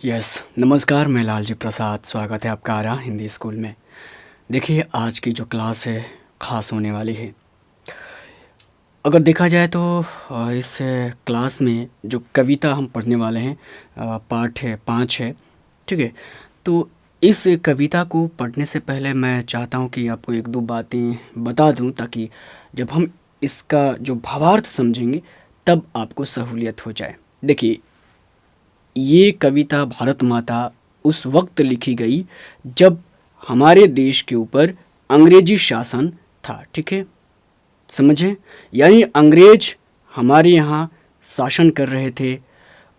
नमस्कार, मैं लालजी प्रसाद। स्वागत है आपका आरा हिंदी स्कूल में। देखिए, आज की जो क्लास है ख़ास होने वाली है। अगर देखा जाए तो इस क्लास में जो कविता हम पढ़ने वाले हैं, पाठ है 5 है, ठीक है। तो इस कविता को पढ़ने से पहले मैं चाहता हूँ कि आपको एक दो बातें बता दूँ, ताकि जब हम इसका जो भावार्थ समझेंगे तब आपको सहूलियत हो जाए। देखिए, ये कविता भारत माता उस वक्त लिखी गई जब हमारे देश के ऊपर अंग्रेजी शासन था, ठीक है। समझें, यानी अंग्रेज हमारे यहाँ शासन कर रहे थे।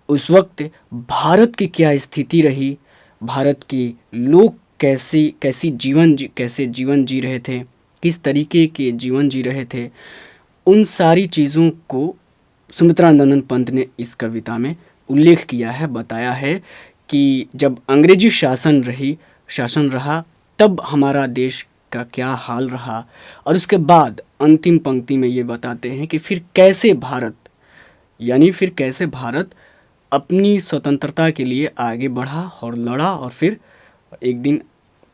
उस वक्त भारत की क्या स्थिति रही, भारत के लोग कैसे जीवन जी रहे थे, किस तरीके के जीवन जी रहे थे, उन सारी चीज़ों को सुमित्रा नंदन पंत ने इस कविता में उल्लेख किया है, बताया है कि जब अंग्रेजी शासन रहा तब हमारा देश का क्या हाल रहा। और उसके बाद अंतिम पंक्ति में ये बताते हैं कि फिर कैसे भारत अपनी स्वतंत्रता के लिए आगे बढ़ा और लड़ा, और फिर एक दिन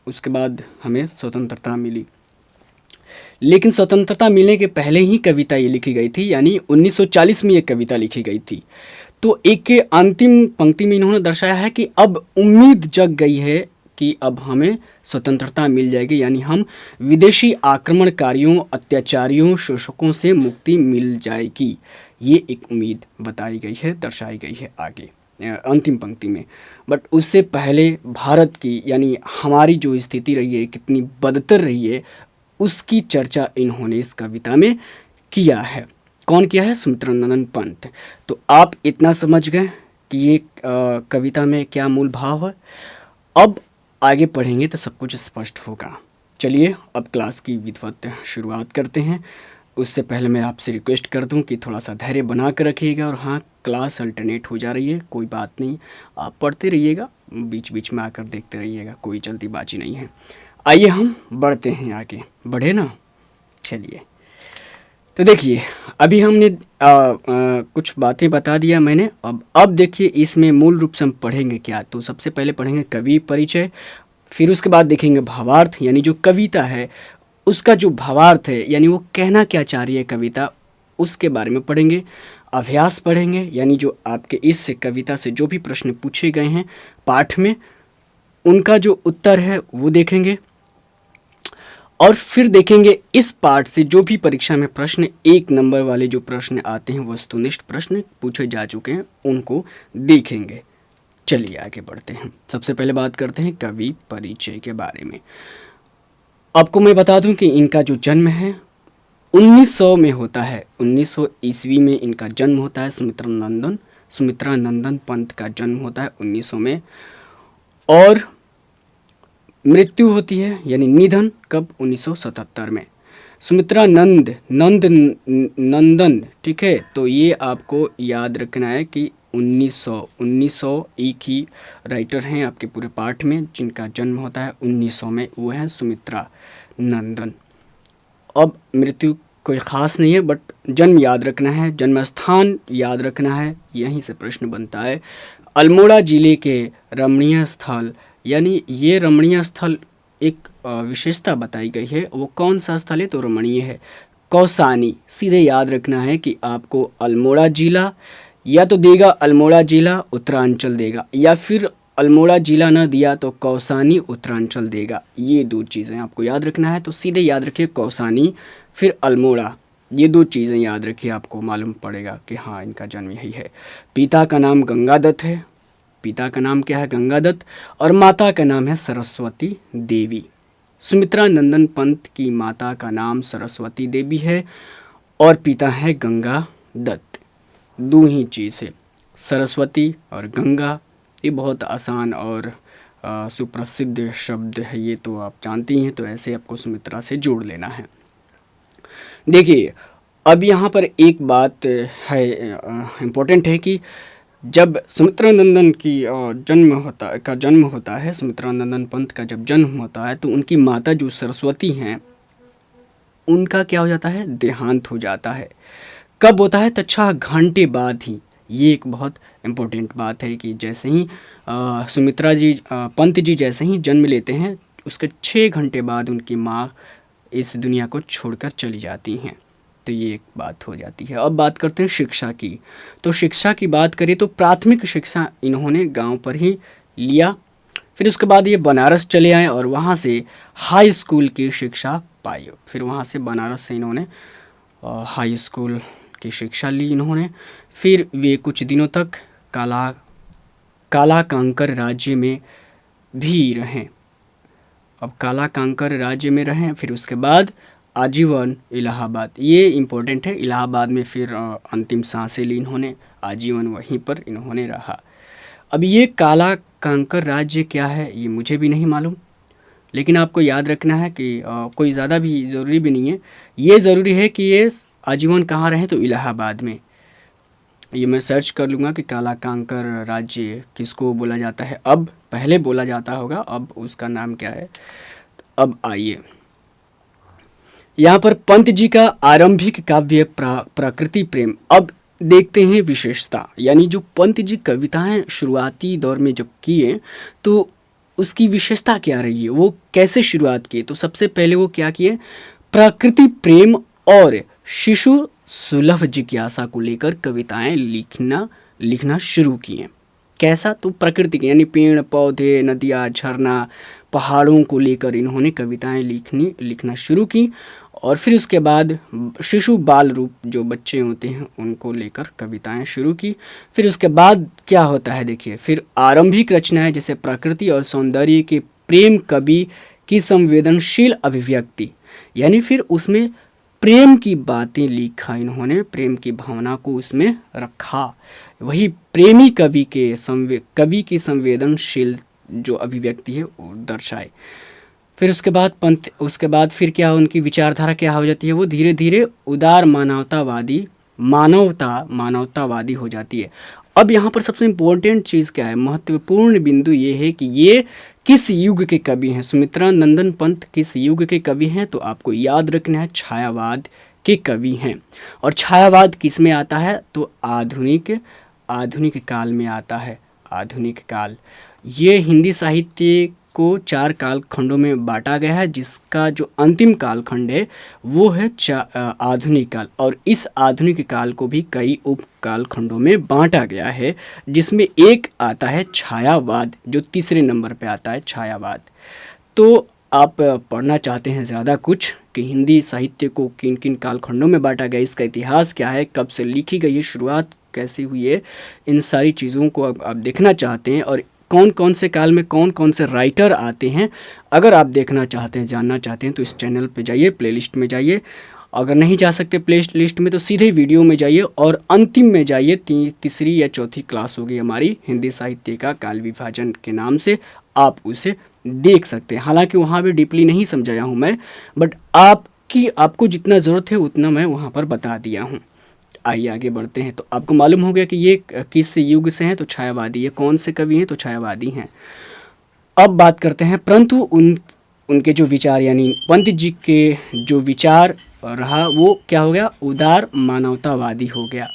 उसके बाद हमें स्वतंत्रता मिली। लेकिन स्वतंत्रता मिलने के पहले ही कविता ये लिखी गई थी, यानी 1940 में ये कविता लिखी गई थी। तो एक के अंतिम पंक्ति में इन्होंने दर्शाया है कि अब उम्मीद जग गई है कि अब हमें स्वतंत्रता मिल जाएगी, यानी हम विदेशी आक्रमणकारियों, अत्याचारियों, शोषकों से मुक्ति मिल जाएगी। ये एक उम्मीद बताई गई है, दर्शाई गई है आगे अंतिम पंक्ति में। बट उससे पहले भारत की, यानी हमारी जो स्थिति रही है, कितनी बदतर रही है, उसकी चर्चा इन्होंने इस कविता में किया है। कौन किया है? सुमित्रा नंदन पंत। तो आप इतना समझ गए कि ये कविता में क्या मूल भाव है। अब आगे पढ़ेंगे तो सब कुछ स्पष्ट होगा। चलिए अब क्लास की विधिवत शुरुआत करते हैं। उससे पहले मैं आपसे रिक्वेस्ट कर दूं कि थोड़ा सा धैर्य बना कर रखिएगा। और हाँ, क्लास अल्टरनेट हो जा रही है, कोई बात नहीं, आप पढ़ते रहिएगा, बीच बीच में आकर देखते रहिएगा, कोई जल्दीबाजी नहीं है। आइए हम बढ़ते हैं आगे। बढ़े ना? चलिए, तो देखिए, अभी हमने कुछ बातें बता दिया मैंने। अब देखिए, इसमें मूल रूप से हम पढ़ेंगे क्या। तो सबसे पहले पढ़ेंगे कवि परिचय, फिर उसके बाद देखेंगे भावार्थ, यानी जो कविता है उसका जो भावार्थ है, यानी वो कहना क्या चाह रही है कविता, उसके बारे में पढ़ेंगे। अभ्यास पढ़ेंगे, यानी जो आपके इस कविता से जो भी प्रश्न पूछे गए हैं पाठ में, उनका जो उत्तर है वो देखेंगे। और फिर देखेंगे इस पार्ट से जो भी परीक्षा में प्रश्न 1 नंबर वाले जो प्रश्न आते हैं, वस्तुनिष्ठ प्रश्न पूछे जा चुके हैं, उनको देखेंगे। चलिए आगे बढ़ते हैं। सबसे पहले बात करते हैं कवि परिचय के बारे में। आपको मैं बता दूं कि इनका जो जन्म है 1900 में होता है। 1900 ईस्वी में इनका जन्म होता है। सुमित्रा नंदन पंत का जन्म होता है 1900 में। और मृत्यु होती है, यानी निधन, कब? 1977 में। सुमित्रा नंदन, ठीक है। तो ये आपको याद रखना है कि 1900 एक ही राइटर हैं आपके पूरे पाठ में जिनका जन्म होता है 1900 में, वो है सुमित्रा नंदन। अब मृत्यु कोई ख़ास नहीं है, बट जन्म याद रखना है, जन्म स्थान याद रखना है, यहीं से प्रश्न बनता है। अल्मोड़ा जिले के रमणीय स्थल, यानी ये रमणीय स्थल एक विशेषता बताई गई है। वो कौन सा स्थल है? तो रमणीय है। कौसानी, सीधे याद रखना है कि आपको अल्मोड़ा जिला या तो देगा, अल्मोड़ा जिला उत्तरांचल देगा, या फिर अल्मोड़ा जिला ना दिया तो कौसानी उत्तरांचल देगा। ये दो चीज़ें आपको याद रखना है। तो सीधे याद रखिए कौसानी, फिर अल्मोड़ा, ये दो चीज़ें याद रखिए, आपको मालूम पड़ेगा कि हाँ इनका जन्म यही है। पिता का नाम गंगादत्त है। पिता का नाम क्या है? गंगादत्त। और माता का नाम है सरस्वती देवी। सुमित्रा नंदन पंत की माता का नाम सरस्वती देवी है और पिता है गंगादत्त। दो ही चीज़ है, सरस्वती और गंगा। ये बहुत आसान और सुप्रसिद्ध शब्द है, ये तो आप जानती हैं। तो ऐसे आपको सुमित्रा से जोड़ लेना है। देखिए, अब यहाँ पर एक बात है, इम्पोर्टेंट है कि जब सुमित्रा नंदन की जन्म होता है, सुमित्रा नंदन पंत का जब जन्म होता है, तो उनकी माता जो सरस्वती हैं, उनका क्या हो जाता है? देहांत हो जाता है। कब होता है? तो 6 घंटे बाद ही, ये एक बहुत इम्पोर्टेंट बात है कि जैसे ही सुमित्रा जी पंत जी जैसे ही जन्म लेते हैं, उसके 6 घंटे बाद उनकी माँ इस दुनिया को छोड़कर चली जाती हैं। तो ये एक बात हो जाती है। अब बात करते हैं शिक्षा की। तो शिक्षा की बात करें तो प्राथमिक शिक्षा इन्होंने गांव पर ही लिया। फिर उसके बाद ये बनारस चले आए और वहाँ से हाई स्कूल की शिक्षा पाई। फिर वहाँ से बनारस से इन्होंने हाई स्कूल की शिक्षा ली इन्होंने। फिर वे कुछ दिनों तक काला कांकर राज्य में भी रहें। अब काला कांकर राज्य में रहें, फिर उसके बाद आजीवन इलाहाबाद, ये इम्पोर्टेंट है। इलाहाबाद में फिर अंतिम सांसें ली इन्होंने, आजीवन वहीं पर इन्होंने रहा। अब ये काला कांकर राज्य क्या है ये मुझे भी नहीं मालूम, लेकिन आपको याद रखना है कि कोई ज़्यादा भी ज़रूरी भी नहीं है। ये ज़रूरी है कि ये आजीवन कहाँ रहे, तो इलाहाबाद में। ये मैं सर्च कर लूँगा कि काला कांकर राज्य किसको बोला जाता है। अब पहले बोला जाता होगा, अब उसका नाम क्या है। अब आइए यहाँ पर पंत जी का आरंभिक काव्य प्रकृति प्रेम। अब देखते हैं विशेषता, यानी जो पंत जी कविताएं शुरुआती दौर में जब किए तो उसकी विशेषता क्या रही है, वो कैसे शुरुआत की। तो सबसे पहले वो क्या किए, प्रकृति प्रेम और शिशु सुलभ जिज्ञासा को लेकर कविताएं लिखना शुरू किए। कैसा, तो प्रकृति के यानी पेड़ पौधे, नदियाँ, झरना, पहाड़ों को लेकर इन्होंने कविताएं लिखना शुरू की। और फिर उसके बाद शिशु बाल रूप जो बच्चे होते हैं उनको लेकर कविताएं शुरू की। फिर उसके बाद क्या होता है देखिए, फिर आरंभिक रचनाएं जैसे प्रकृति और सौंदर्य के प्रेम कवि की संवेदनशील अभिव्यक्ति, यानी फिर उसमें प्रेम की बातें लिखा इन्होंने, प्रेम की भावना को उसमें रखा। वही प्रेमी कवि की संवेदनशील जो अभिव्यक्ति है वो दर्शाए। फिर उसके बाद फिर क्या उनकी विचारधारा क्या हो जाती है, वो धीरे धीरे उदार मानवतावादी हो जाती है। अब यहाँ पर सबसे इम्पोर्टेंट चीज़ क्या है, महत्वपूर्ण बिंदु ये है कि ये किस युग के कवि हैं। सुमित्रा नंदन पंत किस युग के कवि हैं, तो आपको याद रखना है छायावाद के कवि हैं। और छायावाद किस में आता है, तो आधुनिक काल में आता है। आधुनिक काल, ये हिंदी साहित्य को 4 कालखंडों में बांटा गया है, जिसका जो अंतिम कालखंड है वो है आधुनिक काल। और इस आधुनिक काल को भी कई उप कालखंडों में बांटा गया है, जिसमें एक आता है छायावाद, जो तीसरे नंबर पे आता है छायावाद। तो आप पढ़ना चाहते हैं ज़्यादा कुछ कि हिंदी साहित्य को किन किन कालखंडों में बांटा गया, इसका इतिहास क्या है, कब से लिखी गई है, शुरुआत कैसी हुई है, इन सारी चीज़ों को आप देखना चाहते हैं, और कौन कौन से काल में कौन कौन से राइटर आते हैं, अगर आप देखना चाहते हैं, जानना चाहते हैं, तो इस चैनल पे जाइए, प्लेलिस्ट में जाइए। अगर नहीं जा सकते प्ले लिस्ट में तो सीधे वीडियो में जाइए और अंतिम में जाइए। तीसरी या चौथी क्लास होगी हमारी हिंदी साहित्य का काल विभाजन के नाम से, आप उसे देख सकते हैं। हालांकि वहाँ भी डीपली नहीं समझाया हूँ मैं, बट आपको जितना ज़रूरत है उतना मैं वहाँ पर बता दिया हूँ। आइए आगे बढ़ते हैं। तो आपको मालूम हो गया कि ये किस युग से हैं, तो छायावादी। ये कौन से कवि हैं, तो छायावादी हैं। अब बात करते हैं, परंतु उनके जो विचार, यानी पंत जी के जो विचार रहा वो क्या हो गया, उदार मानवतावादी हो गया।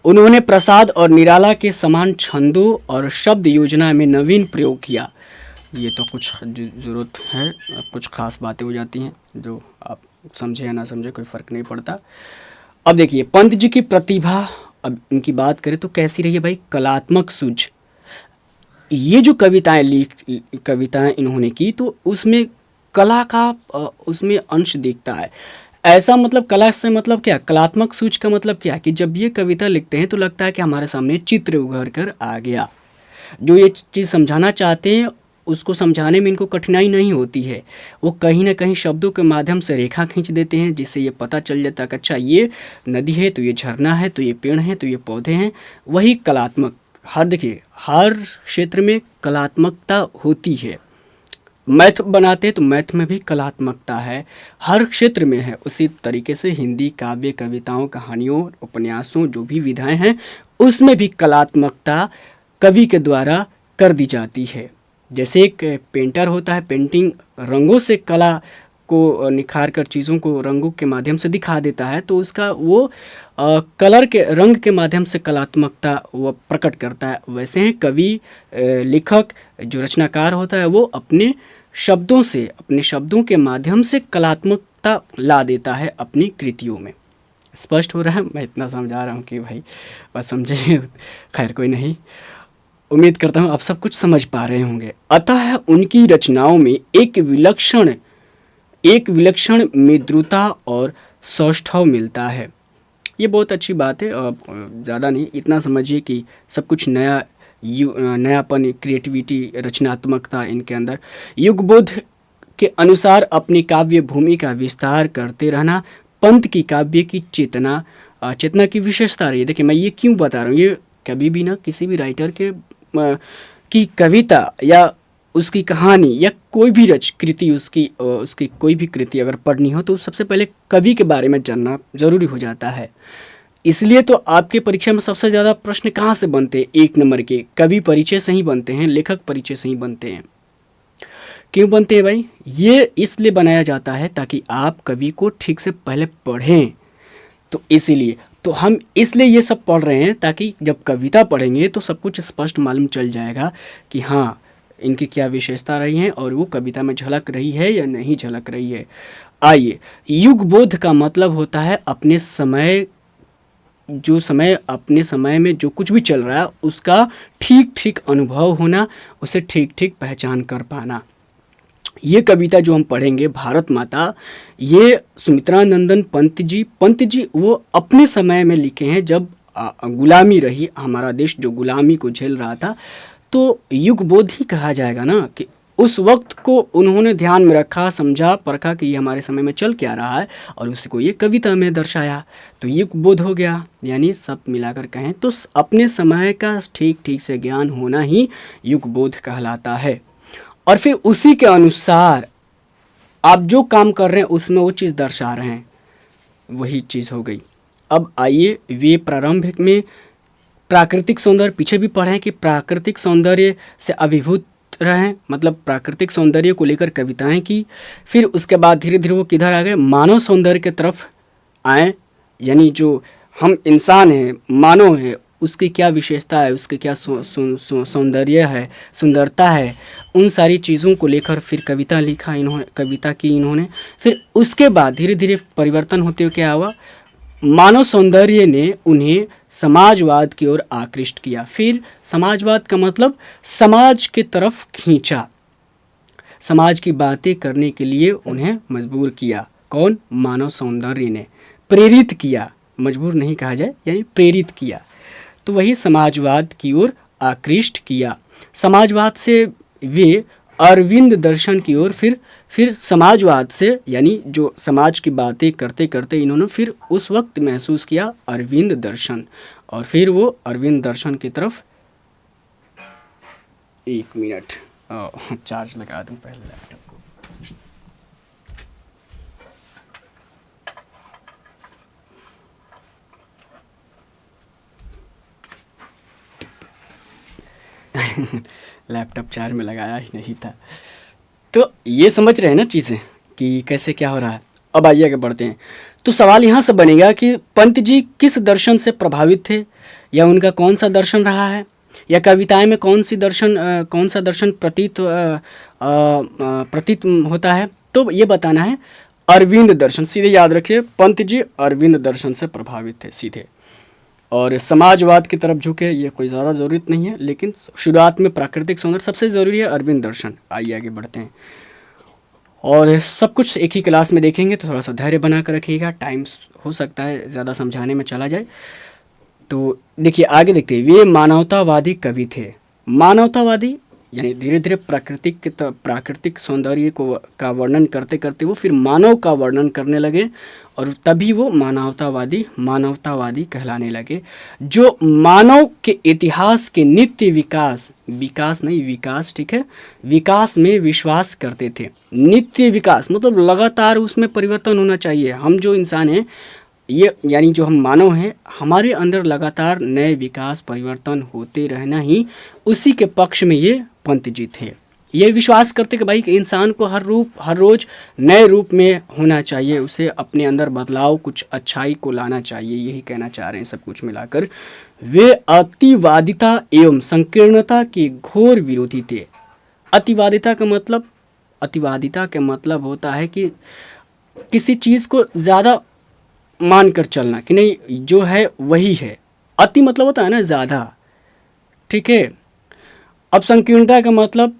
उन्होंने प्रसाद और निराला के समान छंदों और शब्द योजना में नवीन प्रयोग किया। ये तो कुछ ज़रूरत है, कुछ खास बातें हो जाती हैं जो आप समझे या ना समझे कोई फ़र्क नहीं पड़ता। अब देखिए पंत जी की प्रतिभा, अब इनकी बात करें तो कैसी रही है भाई, कलात्मक सूझ। ये जो कविताएं इन्होंने की तो उसमें कला का उसमें अंश दिखता है। ऐसा मतलब कला से मतलब क्या, कलात्मक सूझ का मतलब क्या, कि जब ये कविता लिखते हैं तो लगता है कि हमारे सामने चित्र उभर कर आ गया। जो ये चीज़ समझाना चाहते हैं उसको समझाने में इनको कठिनाई नहीं होती है। वो कहीं ना कहीं शब्दों के माध्यम से रेखा खींच देते हैं, जिससे ये पता चल जाता है कि अच्छा ये नदी है, तो ये झरना है, तो ये पेड़ है, तो ये पौधे हैं। वही कलात्मक, देखिए हर क्षेत्र में कलात्मकता होती है। मैथ बनाते हैं तो मैथ में भी कलात्मकता है, हर क्षेत्र में है। उसी तरीके से हिंदी काव्य, कविताओं, कहानियों, उपन्यासों, जो भी विधाएं हैं उसमें भी कलात्मकता कवि के द्वारा कर दी जाती है। जैसे एक पेंटर होता है, पेंटिंग रंगों से कला को निखार कर चीज़ों को रंगों के माध्यम से दिखा देता है, तो उसका वो कलर के रंग के माध्यम से कलात्मकता वो प्रकट करता है। वैसे ही कवि, लेखक, जो रचनाकार होता है वो अपने शब्दों से, अपने शब्दों के माध्यम से कलात्मकता ला देता है अपनी कृतियों में। स्पष्ट हो रहा है? मैं इतना समझा रहा हूँ कि भाई बस समझे, खैर कोई नहीं, उम्मीद करता हूँ आप सब कुछ समझ पा रहे होंगे। अतः उनकी रचनाओं में एक विलक्षण मृदुता और सौष्ठव मिलता है। ये बहुत अच्छी बात है। ज़्यादा नहीं, इतना समझिए कि सब कुछ नयापन, क्रिएटिविटी, रचनात्मकता इनके अंदर। युगबोध के अनुसार अपनी काव्य भूमि का विस्तार करते रहना पंत की काव्य की चेतना की विशेषता रही है। देखिए मैं ये क्यों बता रहा हूँ, ये कभी भी ना किसी भी राइटर की कविता या उसकी कहानी या कोई भी कृति, उसकी कोई भी कृति अगर पढ़नी हो तो सबसे पहले कवि के बारे में जानना ज़रूरी हो जाता है। इसलिए तो आपके परीक्षा में सबसे ज़्यादा प्रश्न कहाँ से बनते हैं? 1 नंबर के कवि परिचय से ही बनते हैं, लेखक परिचय से ही बनते हैं। क्यों बनते हैं भाई? ये इसलिए बनाया जाता है ताकि आप कवि को ठीक से पहले पढ़ें। तो इसीलिए तो हम इसलिए ये सब पढ़ रहे हैं ताकि जब कविता पढ़ेंगे तो सब कुछ स्पष्ट मालूम चल जाएगा कि हाँ इनकी क्या विशेषता रही हैं और वो कविता में झलक रही है या नहीं झलक रही है। आइए, युगबोध का मतलब होता है अपने समय में जो कुछ भी चल रहा है उसका ठीक ठीक अनुभव होना, उसे ठीक ठीक पहचान कर पाना। ये कविता जो हम पढ़ेंगे भारत माता, ये सुमित्रा नंदन पंत जी वो अपने समय में लिखे हैं जब गुलामी रही, हमारा देश जो गुलामी को झेल रहा था। तो युगबोध ही कहा जाएगा ना कि उस वक्त को उन्होंने ध्यान में रखा, समझा, परखा कि ये हमारे समय में चल क्या रहा है और उसी को ये कविता में दर्शाया, तो युगबोध हो गया। यानी सब मिलाकर कहें तो अपने समय का ठीक ठीक से ज्ञान होना ही युगबोध कहलाता है। और फिर उसी के अनुसार आप जो काम कर रहे हैं उसमें वो चीज़ दर्शा रहे हैं, वही चीज़ हो गई। अब आइए, वे प्रारंभ में प्राकृतिक सौंदर्य, पीछे भी पढ़ें कि प्राकृतिक सौंदर्य से अभिभूत रहें, मतलब प्राकृतिक सौंदर्य को लेकर कविताएं की। फिर उसके बाद धीरे धीरे वो किधर आ गए? मानव सौंदर्य की तरफ आए, यानी जो हम इंसान हैं, मानव है, उसकी क्या विशेषता है, उसके क्या सौंदर्य है, सुंदरता है, उन सारी चीज़ों को लेकर फिर कविता की इन्होंने। फिर उसके बाद धीरे धीरे परिवर्तन होते हुए क्या हुआ? मानव सौंदर्य ने उन्हें समाजवाद की ओर आकृष्ट किया। फिर समाजवाद का मतलब समाज की तरफ खींचा, समाज की बातें करने के लिए उन्हें मजबूर किया। कौन? मानव सौंदर्य ने। प्रेरित किया, मजबूर नहीं कहा जाए, यानी प्रेरित किया, तो वही समाजवाद की ओर आकृष्ट किया। समाजवाद से वे अरविंद दर्शन की ओर, फिर समाजवाद से, यानी जो समाज की बातें करते करते इन्होंने फिर उस वक्त महसूस किया अरविंद दर्शन, और फिर वो अरविंद दर्शन की तरफ। 1 मिनट, चार्ज लगा दूं पहले लैपटॉप को। लैपटॉप चार्ज में लगाया ही नहीं था। तो ये समझ रहे हैं ना चीज़ें कि कैसे क्या हो रहा है। अब आइए आगे बढ़ते हैं। तो सवाल यहाँ से बनेगा कि पंत जी किस दर्शन से प्रभावित थे, या उनका कौन सा दर्शन रहा है, या कविताएं में कौन सा दर्शन प्रतीत होता है। तो ये बताना है अरविंद दर्शन, सीधे याद रखिए, पंत जी अरविंद दर्शन से प्रभावित थे सीधे, और समाजवाद की तरफ झुके, ये कोई ज़्यादा ज़रूरत नहीं है, लेकिन शुरुआत में प्राकृतिक सौंदर्य सबसे ज़रूरी है, अरविंद दर्शन। आइए आगे बढ़ते हैं, और सब कुछ एक ही क्लास में देखेंगे तो थोड़ा सा धैर्य बना कर रखिएगा, टाइम हो सकता है ज़्यादा समझाने में चला जाए। तो देखिए आगे देखते हैं। वे मानवतावादी कवि थे। मानवतावादी यानी धीरे धीरे प्राकृतिक सौंदर्य का वर्णन करते करते वो फिर मानव का वर्णन करने लगे, और तभी वो मानवतावादी कहलाने लगे, जो मानव के इतिहास के नित्य विकास ठीक है, विकास में विश्वास करते थे। नित्य विकास मतलब लगातार उसमें परिवर्तन होना चाहिए। हम जो इंसान हैं, ये यानी जो हम मानव हैं, हमारे अंदर लगातार नए विकास परिवर्तन होते रहना ही, उसी के पक्ष में ये पंत जी थे। ये विश्वास करते कि भाई कि इंसान को हर रोज़ नए रूप में होना चाहिए, उसे अपने अंदर बदलाव, कुछ अच्छाई को लाना चाहिए, यही कहना चाह रहे हैं सब कुछ मिलाकर। वे अतिवादिता एवं संकीर्णता के घोर विरोधी थे। अतिवादिता का मतलब होता है कि किसी चीज़ को ज़्यादा मानकर चलना, कि नहीं जो है वही है। अति मतलब होता है ना ज़्यादा, ठीक है। अब संकीर्णता का मतलब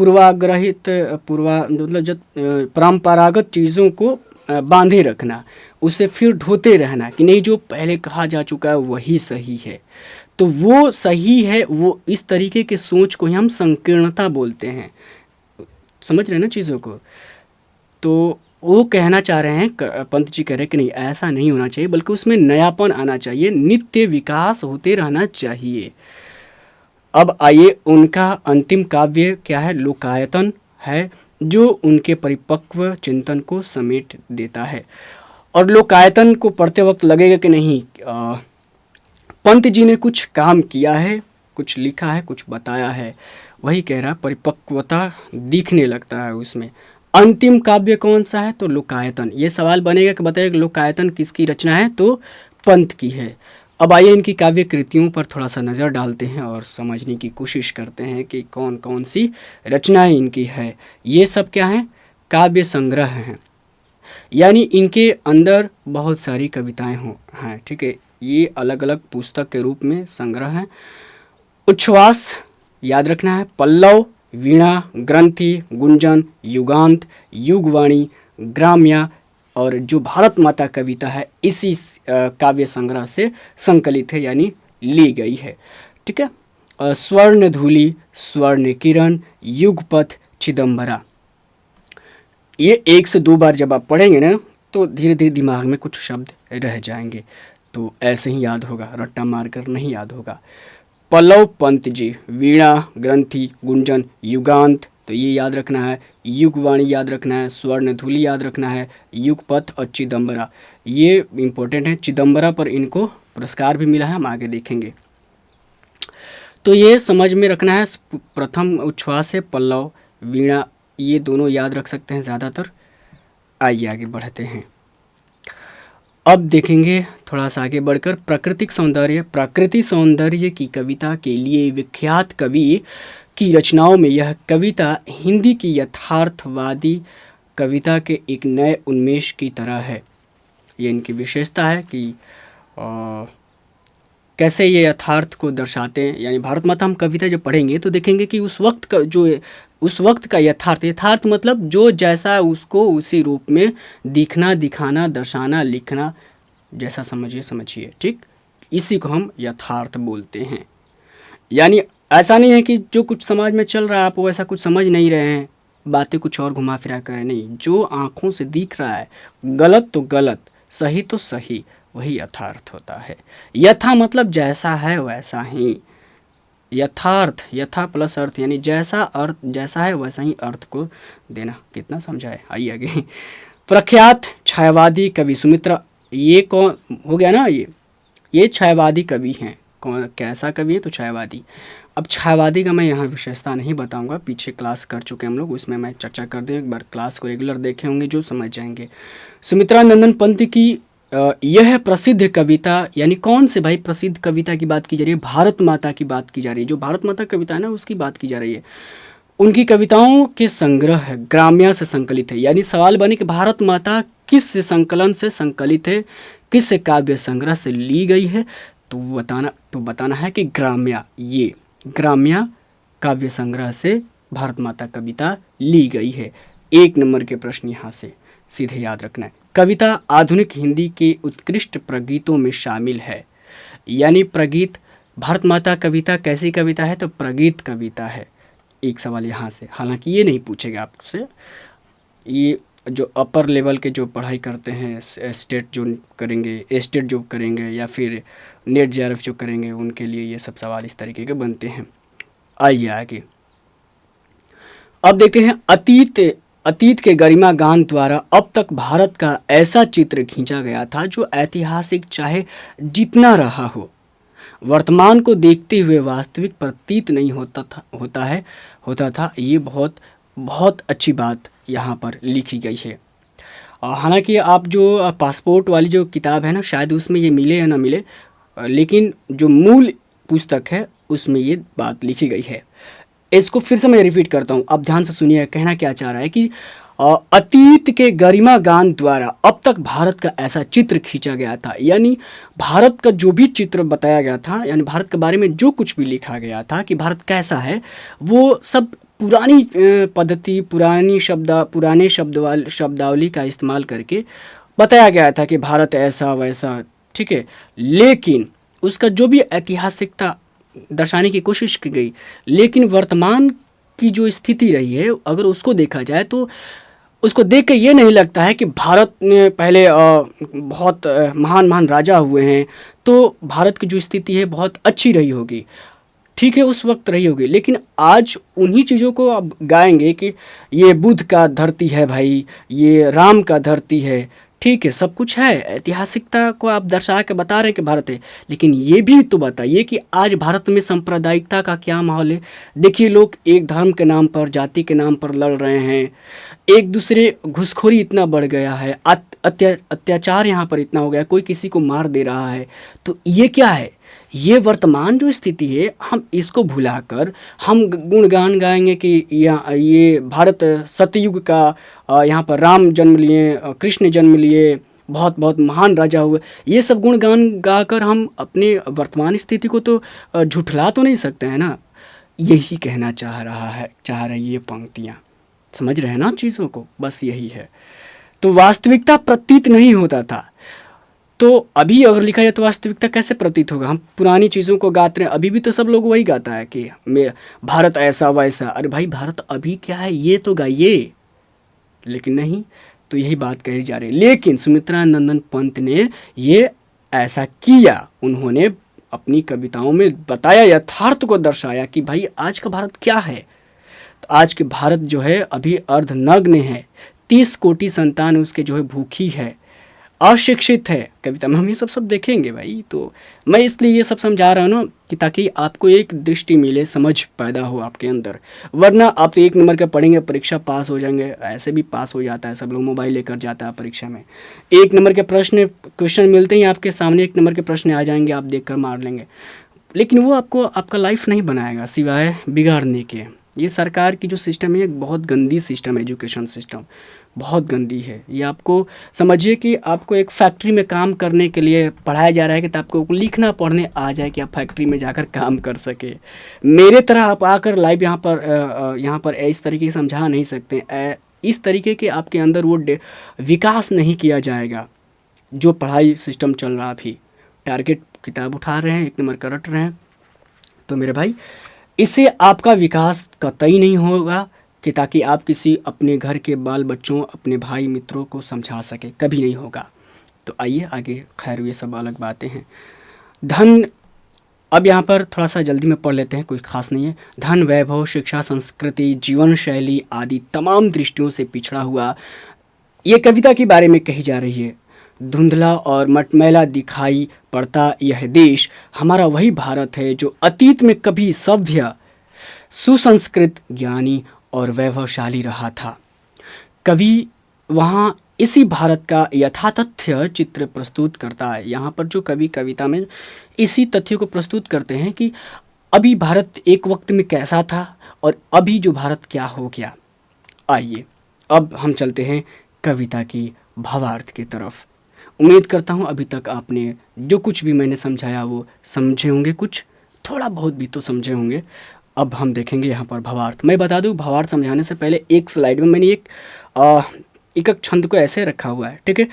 मतलब जब परंपरागत चीज़ों को बांधे रखना, उसे फिर ढोते रहना कि नहीं जो पहले कहा जा चुका है वही सही है, तो वो सही है, वो इस तरीके की सोच को ही हम संकीर्णता बोलते हैं। समझ रहे हैं ना चीज़ों को। तो वो कहना चाह रहे हैं, पंत जी कह रहे हैं कि नहीं ऐसा नहीं होना चाहिए, बल्कि उसमें नयापन आना चाहिए, नित्य विकास होते रहना चाहिए। अब आइए, उनका अंतिम काव्य क्या है? लोकायतन है, जो उनके परिपक्व चिंतन को समेट देता है। और लोकायतन को पढ़ते वक्त लगेगा कि नहीं पंत जी ने कुछ काम किया है, कुछ लिखा है, कुछ बताया है। वही कह रहा, परिपक्वता दिखने लगता है उसमें। अंतिम काव्य कौन सा है? तो लोकायतन। ये सवाल बनेगा कि बताइए लोकायतन किसकी रचना है? तो पंत की है। अब आइए इनकी काव्य कृतियों पर थोड़ा सा नज़र डालते हैं और समझने की कोशिश करते हैं कि कौन कौन सी रचनाएं इनकी है। ये सब क्या हैं? काव्य संग्रह हैं, यानी इनके अंदर बहुत सारी कविताएं हैं, ठीक है। ये अलग अलग पुस्तक के रूप में संग्रह हैं। उच्छ्वास याद रखना है, पल्लव, वीणा, ग्रंथि, गुंजन, युगांत, युगवाणी, ग्राम्या और जो भारत माता कविता है इसी काव्य संग्रह से संकलित है, यानी ली गई है, ठीक है। स्वर्ण धूलि, स्वर्ण किरण, युगपथ, चिदंबरा, ये 1 से 2 बार जब आप पढ़ेंगे ना तो धीरे धीरे दिमाग में कुछ शब्द रह जाएंगे, तो ऐसे ही याद होगा, रट्टा मारकर नहीं याद होगा। पल्लव पंत जी, वीणा, ग्रंथि, गुंजन, युगांत, तो ये याद रखना है। युगवाणी याद रखना है, स्वर्ण धूलि याद रखना है, युगपथ और चिदंबरा, ये इम्पोर्टेंट है। चिदंबरा पर इनको पुरस्कार भी मिला है, हम आगे देखेंगे। तो ये समझ में रखना है। प्रथम उच्छ्वास है, पल्लव, वीणा, ये दोनों याद रख सकते हैं ज़्यादातर। आइए आगे बढ़ते हैं। अब देखेंगे थोड़ा सा आगे बढ़कर प्राकृतिक सौंदर्य। प्रकृति सौंदर्य की कविता के लिए विख्यात कवि की रचनाओं में यह कविता हिंदी की यथार्थवादी कविता के एक नए उन्मेष की तरह है। ये इनकी विशेषता है कि कैसे ये यथार्थ को दर्शाते हैं। यानी भारत माता हम कविता जब पढ़ेंगे तो देखेंगे कि उस वक्त का यथार्थ मतलब जो जैसा उसको उसी रूप में दिखना, दिखाना, दर्शाना, लिखना, जैसा समझिए, ठीक। इसी को हम यथार्थ बोलते हैं। यानी ऐसा नहीं है कि जो कुछ समाज में चल रहा है आप वैसा कुछ समझ नहीं रहे हैं, बातें कुछ और घुमा फिरा कर, नहीं, जो आँखों से दिख रहा है, गलत तो गलत, सही तो सही, वही यथार्थ होता है। यथा मतलब जैसा है वैसा ही, यथार्थ, यथा प्लस अर्थ, यानी जैसा है वैसा ही अर्थ को देना। कितना समझाए, आइए आगे। प्रख्यात छायावादी कवि सुमित्रा, ये कौन हो गया ना? ये छायावादी कवि हैं। कौन, कैसा कवि है? तो छायावादी। अब छायावादी का मैं यहाँ विशेषता नहीं बताऊंगा, पीछे क्लास कर चुके हम लोग, उसमें मैं चर्चा कर दूँ। एक बार क्लास को रेगुलर देखे होंगे जो समझ जाएंगे। सुमित्रा नंदन पंत की यह प्रसिद्ध कविता, यानी कौन से भाई प्रसिद्ध कविता की बात की जा रही है? भारत माता की बात की जा रही है। जो भारत माता कविता है ना उसकी बात की जा रही है। उनकी कविताओं के संग्रह ग्राम्या से संकलित है। यानी सवाल बने कि भारत माता किस संकलन से संकलित है, किस काव्य संग्रह से ली गई है? तो बताना है कि ग्राम्या, ये ग्राम्या काव्य संग्रह से भारत माता कविता ली गई है। 1 नंबर के प्रश्न यहाँ से सीधे याद रखना है। कविता आधुनिक हिंदी के उत्कृष्ट प्रगीतों में शामिल है। यानी प्रगीत, भारत माता कविता कैसी कविता है? तो प्रगीत कविता है। एक सवाल यहाँ से, हालांकि ये नहीं पूछेगा आपसे, ये जो अपर लेवल के जो पढ़ाई करते हैं, स्टेट जो करेंगे या फिर नेट जेआरएफ जो करेंगे, उनके लिए ये सब सवाल इस तरीके के बनते हैं। आइए आगे। अब देखते हैं अतीत के गरिमा गान द्वारा अब तक भारत का ऐसा चित्र खींचा गया था जो ऐतिहासिक चाहे जितना रहा हो, वर्तमान को देखते हुए वास्तविक प्रतीत नहीं होता था। ये बहुत बहुत अच्छी बात यहाँ पर लिखी गई है। हालांकि आप जो पासपोर्ट वाली जो किताब है ना, शायद उसमें ये मिले या ना मिले, लेकिन जो मूल पुस्तक है उसमें ये बात लिखी गई है। इसको फिर से मैं रिपीट करता हूँ, आप ध्यान से सुनिए। कहना क्या चाह रहा है कि अतीत के गरिमा गान द्वारा अब तक भारत का ऐसा चित्र खींचा गया था, यानी भारत का जो भी चित्र बताया गया था, यानी भारत के बारे में जो कुछ भी लिखा गया था कि भारत कैसा है, वो सब पुरानी पद्धति, पुराने शब्दावली का इस्तेमाल करके बताया गया था कि भारत ऐसा वैसा, ठीक है। लेकिन उसका जो भी ऐतिहासिकता दर्शाने की कोशिश की गई, लेकिन वर्तमान की जो स्थिति रही है अगर उसको देखा जाए तो उसको देख के ये नहीं लगता है कि भारत में पहले बहुत महान महान राजा हुए हैं, तो भारत की जो स्थिति है बहुत अच्छी रही होगी। ठीक है, उस वक्त रही होगी, लेकिन आज उन्हीं चीज़ों को अब गाएंगे कि ये बुद्ध का धरती है भाई, ये राम का धरती है। ठीक है, सब कुछ है, ऐतिहासिकता को आप दर्शा के बता रहे हैं कि भारत है, लेकिन ये भी तो बताइए कि आज भारत में सांप्रदायिकता का क्या माहौल है। देखिए, लोग एक धर्म के नाम पर, जाति के नाम पर लड़ रहे हैं, एक दूसरे, घुसखोरी इतना बढ़ गया है, अत्याचार यहाँ पर इतना हो गया, कोई किसी को मार दे रहा है। तो ये क्या है? ये वर्तमान जो स्थिति है, हम इसको भुलाकर हम गुणगान गाएंगे कि ये भारत सतयुग का, यहाँ पर राम जन्म लिए, कृष्ण जन्म लिए, बहुत बहुत महान राजा हुए। ये सब गुणगान गाकर हम अपने वर्तमान स्थिति को तो झुठला तो नहीं सकते हैं ना। यही कहना चाह रही ये पंक्तियाँ। समझ रहे हैं ना चीज़ों को? बस यही है। तो वास्तविकता प्रतीत नहीं होता था, तो अभी अगर लिखा जाए तो वास्तविकता कैसे प्रतीत होगा? हम पुरानी चीज़ों को गाते हैं, अभी भी तो सब लोग वही गाता है कि मैं भारत ऐसा वैसा। अरे भाई, भारत अभी क्या है ये तो गाइए, लेकिन नहीं, तो यही बात कही जा रही है। लेकिन सुमित्रा नंदन पंत ने ये ऐसा किया, उन्होंने अपनी कविताओं में बताया, यथार्थ को दर्शाया कि भाई आज का भारत क्या है। तो आज के भारत जो है अभी अर्धनग्न है, 30 कोटि संतान उसके जो है भूखी है, अशिक्षित है। कविता में हम ये सब देखेंगे भाई। तो मैं इसलिए ये सब समझा रहा हूँ ना कि ताकि आपको एक दृष्टि मिले, समझ पैदा हो आपके अंदर। वरना आप तो 1 नंबर का पढ़ेंगे, परीक्षा पास हो जाएंगे। ऐसे भी पास हो जाता है, सब लोग मोबाइल लेकर जाता है परीक्षा में। 1 नंबर के क्वेश्चन मिलते ही आपके सामने 1 नंबर के प्रश्न आ जाएंगे, आप देख कर मार लेंगे, लेकिन वो आपका लाइफ नहीं बनाएगा सिवाय बिगाड़ने के। ये सरकार की जो सिस्टम है, एक बहुत गंदी सिस्टम है, एजुकेशन सिस्टम बहुत गंदी है। ये आपको समझिए कि आपको एक फैक्ट्री में काम करने के लिए पढ़ाया जा रहा है कि आपको लिखना पढ़ने आ जाए कि आप फैक्ट्री में जाकर काम कर सके। मेरे तरह आप आकर लाइव यहाँ पर इस तरीके से समझा नहीं सकते। इस तरीके के आपके अंदर वो विकास नहीं किया जाएगा जो पढ़ाई सिस्टम चल रहा। अभी टारगेट किताब उठा रहे हैं, 1 नंबर का रट रहे हैं, तो मेरे भाई इससे आपका विकास कतई नहीं होगा कि ताकि आप किसी अपने घर के बाल बच्चों, अपने भाई मित्रों को समझा सके, कभी नहीं होगा। तो आइए आगे, खैर ये सब अलग बातें हैं। धन, अब यहाँ पर थोड़ा सा जल्दी में पढ़ लेते हैं, कोई खास नहीं है। धन, वैभव, शिक्षा, संस्कृति, जीवन शैली आदि तमाम दृष्टियों से पिछड़ा हुआ ये कविता के बारे में कही जा रही है। धुंधला और मटमैला दिखाई पड़ता यह देश हमारा वही भारत है जो अतीत में कभी सभ्य, सुसंस्कृत, ज्ञानी और वैभवशाली रहा था। कवि वहाँ इसी भारत का यथातथ्य चित्र प्रस्तुत करता है। यहाँ पर जो कवि कविता में इसी तथ्य को प्रस्तुत करते हैं कि अभी भारत एक वक्त में कैसा था और अभी जो भारत क्या हो गया। आइए अब हम चलते हैं कविता की भावार्थ की तरफ। उम्मीद करता हूँ अभी तक आपने जो कुछ भी मैंने समझाया वो समझे होंगे, कुछ थोड़ा बहुत भी तो समझे होंगे। अब हम देखेंगे यहाँ पर भावार्थ। मैं बता दूँ, भावार्थ समझाने से पहले एक स्लाइड में मैंने एक छंद को ऐसे रखा हुआ है, ठीक है।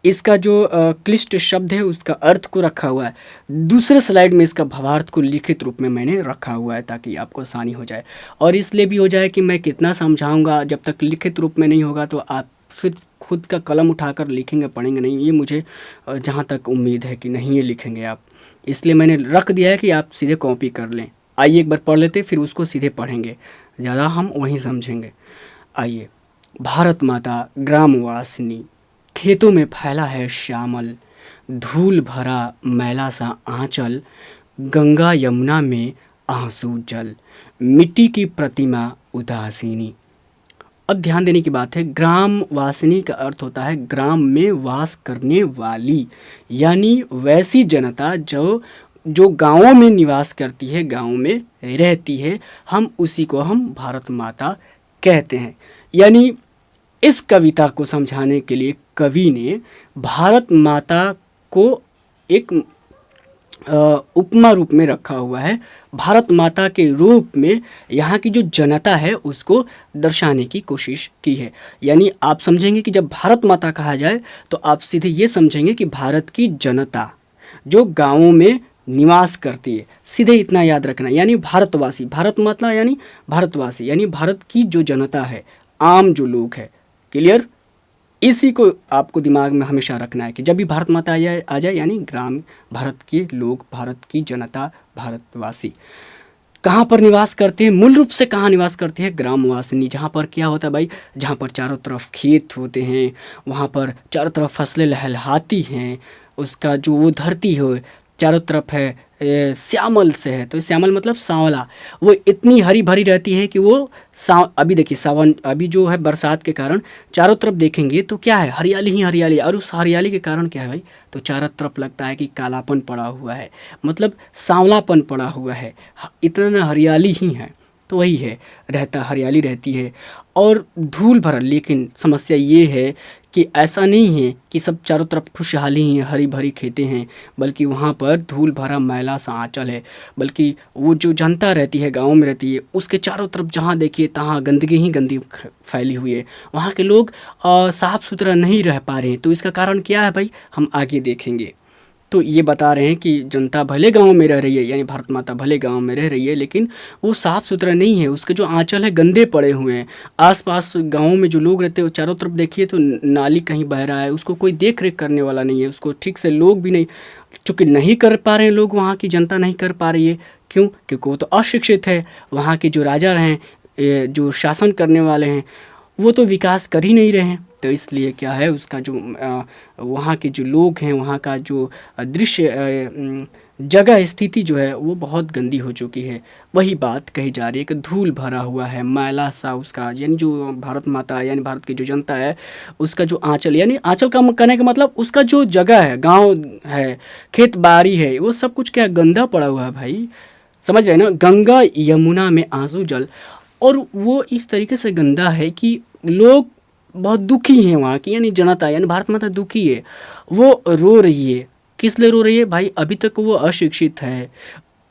इसका जो क्लिष्ट शब्द है उसका अर्थ को रखा हुआ है। दूसरे स्लाइड में इसका भावार्थ को लिखित रूप में मैंने रखा हुआ है ताकि आपको आसानी हो जाए, और इसलिए भी हो जाए कि मैं कितना समझाऊंगा, जब तक लिखित रूप में नहीं होगा तो आप फिर खुद का कलम उठाकर लिखेंगे, पढ़ेंगे नहीं। ये मुझे जहाँ तक उम्मीद है कि नहीं ये लिखेंगे आप, इसलिए मैंने रख दिया है कि आप सीधे कॉपी कर लें। आइए एक बार पढ़ लेते, फिर उसको सीधे पढ़ेंगे, ज़्यादा हम वहीं समझेंगे। आइए। भारत माता ग्रामवासिनी, खेतों में फैला है श्यामल, धूल भरा मैला सा आंचल, गंगा यमुना में आंसू जल, मिट्टी की प्रतिमा उदासीनी। अब ध्यान देने की बात है, ग्राम वासिनी का अर्थ होता है ग्राम में वास करने वाली, यानी वैसी जनता जो जो गांवों में निवास करती है, गांव में रहती है, हम उसी को हम भारत माता कहते हैं। यानी इस कविता को समझाने के लिए कवि ने भारत माता को एक उपमा रूप में रखा हुआ है, भारत माता के रूप में यहाँ की जो जनता है उसको दर्शाने की कोशिश की है। यानी आप समझेंगे कि जब भारत माता कहा जाए तो आप सीधे ये समझेंगे कि भारत की जनता जो गाँवों में निवास करती है, सीधे इतना याद रखना। यानी भारतवासी, भारत माता यानी भारतवासी, यानी भारत की जो जनता है, आम जो लोग है। क्लियर? इसी को आपको दिमाग में हमेशा रखना है कि जब भी भारत माता आ जाए यानी ग्राम, भारत के लोग, भारत की जनता, भारतवासी कहाँ पर निवास करते हैं, मूल रूप से कहाँ निवास करते हैं, ग्रामवासिनी। जहाँ पर क्या होता है भाई, जहाँ पर चारों तरफ खेत होते हैं, वहाँ पर चारों तरफ फसलें लहलहाती हैं, उसका जो वो धरती हो चारों तरफ है श्यामल से है, तो श्यामल मतलब सांवला, वो इतनी हरी भरी रहती है कि वो अभी देखिए सावन, अभी जो है बरसात के कारण चारों तरफ देखेंगे तो क्या है, हरियाली ही हरियाली। और उस हरियाली के कारण क्या है भाई, तो चारों तरफ लगता है कि कालापन पड़ा हुआ है, मतलब सांवलापन पड़ा हुआ है, इतना हरियाली ही है। तो वही है, रहता हरियाली रहती है और धूल भरा। लेकिन समस्या ये है कि ऐसा नहीं है कि सब चारों तरफ खुशहाली ही हरी भरी खेतें हैं, बल्कि वहाँ पर धूल भरा मैला सा आंचल है। बल्कि वो जो जनता रहती है, गाँव में रहती है, उसके चारों तरफ जहाँ देखिए तहाँ गंदगी ही गंदगी फैली हुई है। वहाँ के लोग साफ़ सुथरा नहीं रह पा रहे हैं। तो इसका कारण क्या है भाई, हम आगे देखेंगे। तो ये बता रहे हैं कि जनता भले गांव में रह रही है, यानी भारत माता भले गांव में रह रही है, लेकिन वो साफ़ सुथरा नहीं है, उसके जो आंचल है गंदे पड़े हुए हैं। आसपास गांव में जो लोग रहते हैं, चारों तरफ देखिए तो नाली कहीं बह रहा है, उसको कोई देख रेख करने वाला नहीं है, उसको ठीक से लोग भी नहीं, चूँकि नहीं कर पा रहे हैं लोग, वहाँ की जनता नहीं कर पा रही है। क्यों? क्योंकि वो तो अशिक्षित है। वहाँ के जो राजा हैं, जो शासन करने वाले हैं, वो तो विकास कर ही नहीं रहे हैं। तो इसलिए क्या है, उसका जो वहाँ के जो लोग हैं, वहाँ का जो दृश्य जगह स्थिति जो है वो बहुत गंदी हो चुकी है। वही बात कही जा रही है कि धूल भरा हुआ है, मैला सा उसका, यानी जो भारत माता यानी भारत की जो जनता है, उसका जो आंचल, यानी आंचल का कहने का मतलब उसका जो जगह है, गांव है, खेत बाड़ी है, वो सब कुछ क्या गंदा पड़ा हुआ है भाई। समझ रहे हैं ना, गंगा यमुना में आंसू जल। और वो इस तरीके से गंदा है कि लोग बहुत दुखी हैं, वहाँ की यानी जनता यानी भारत माता दुखी है, वो रो रही है। किस लिए रो रही है भाई, अभी तक वो अशिक्षित है,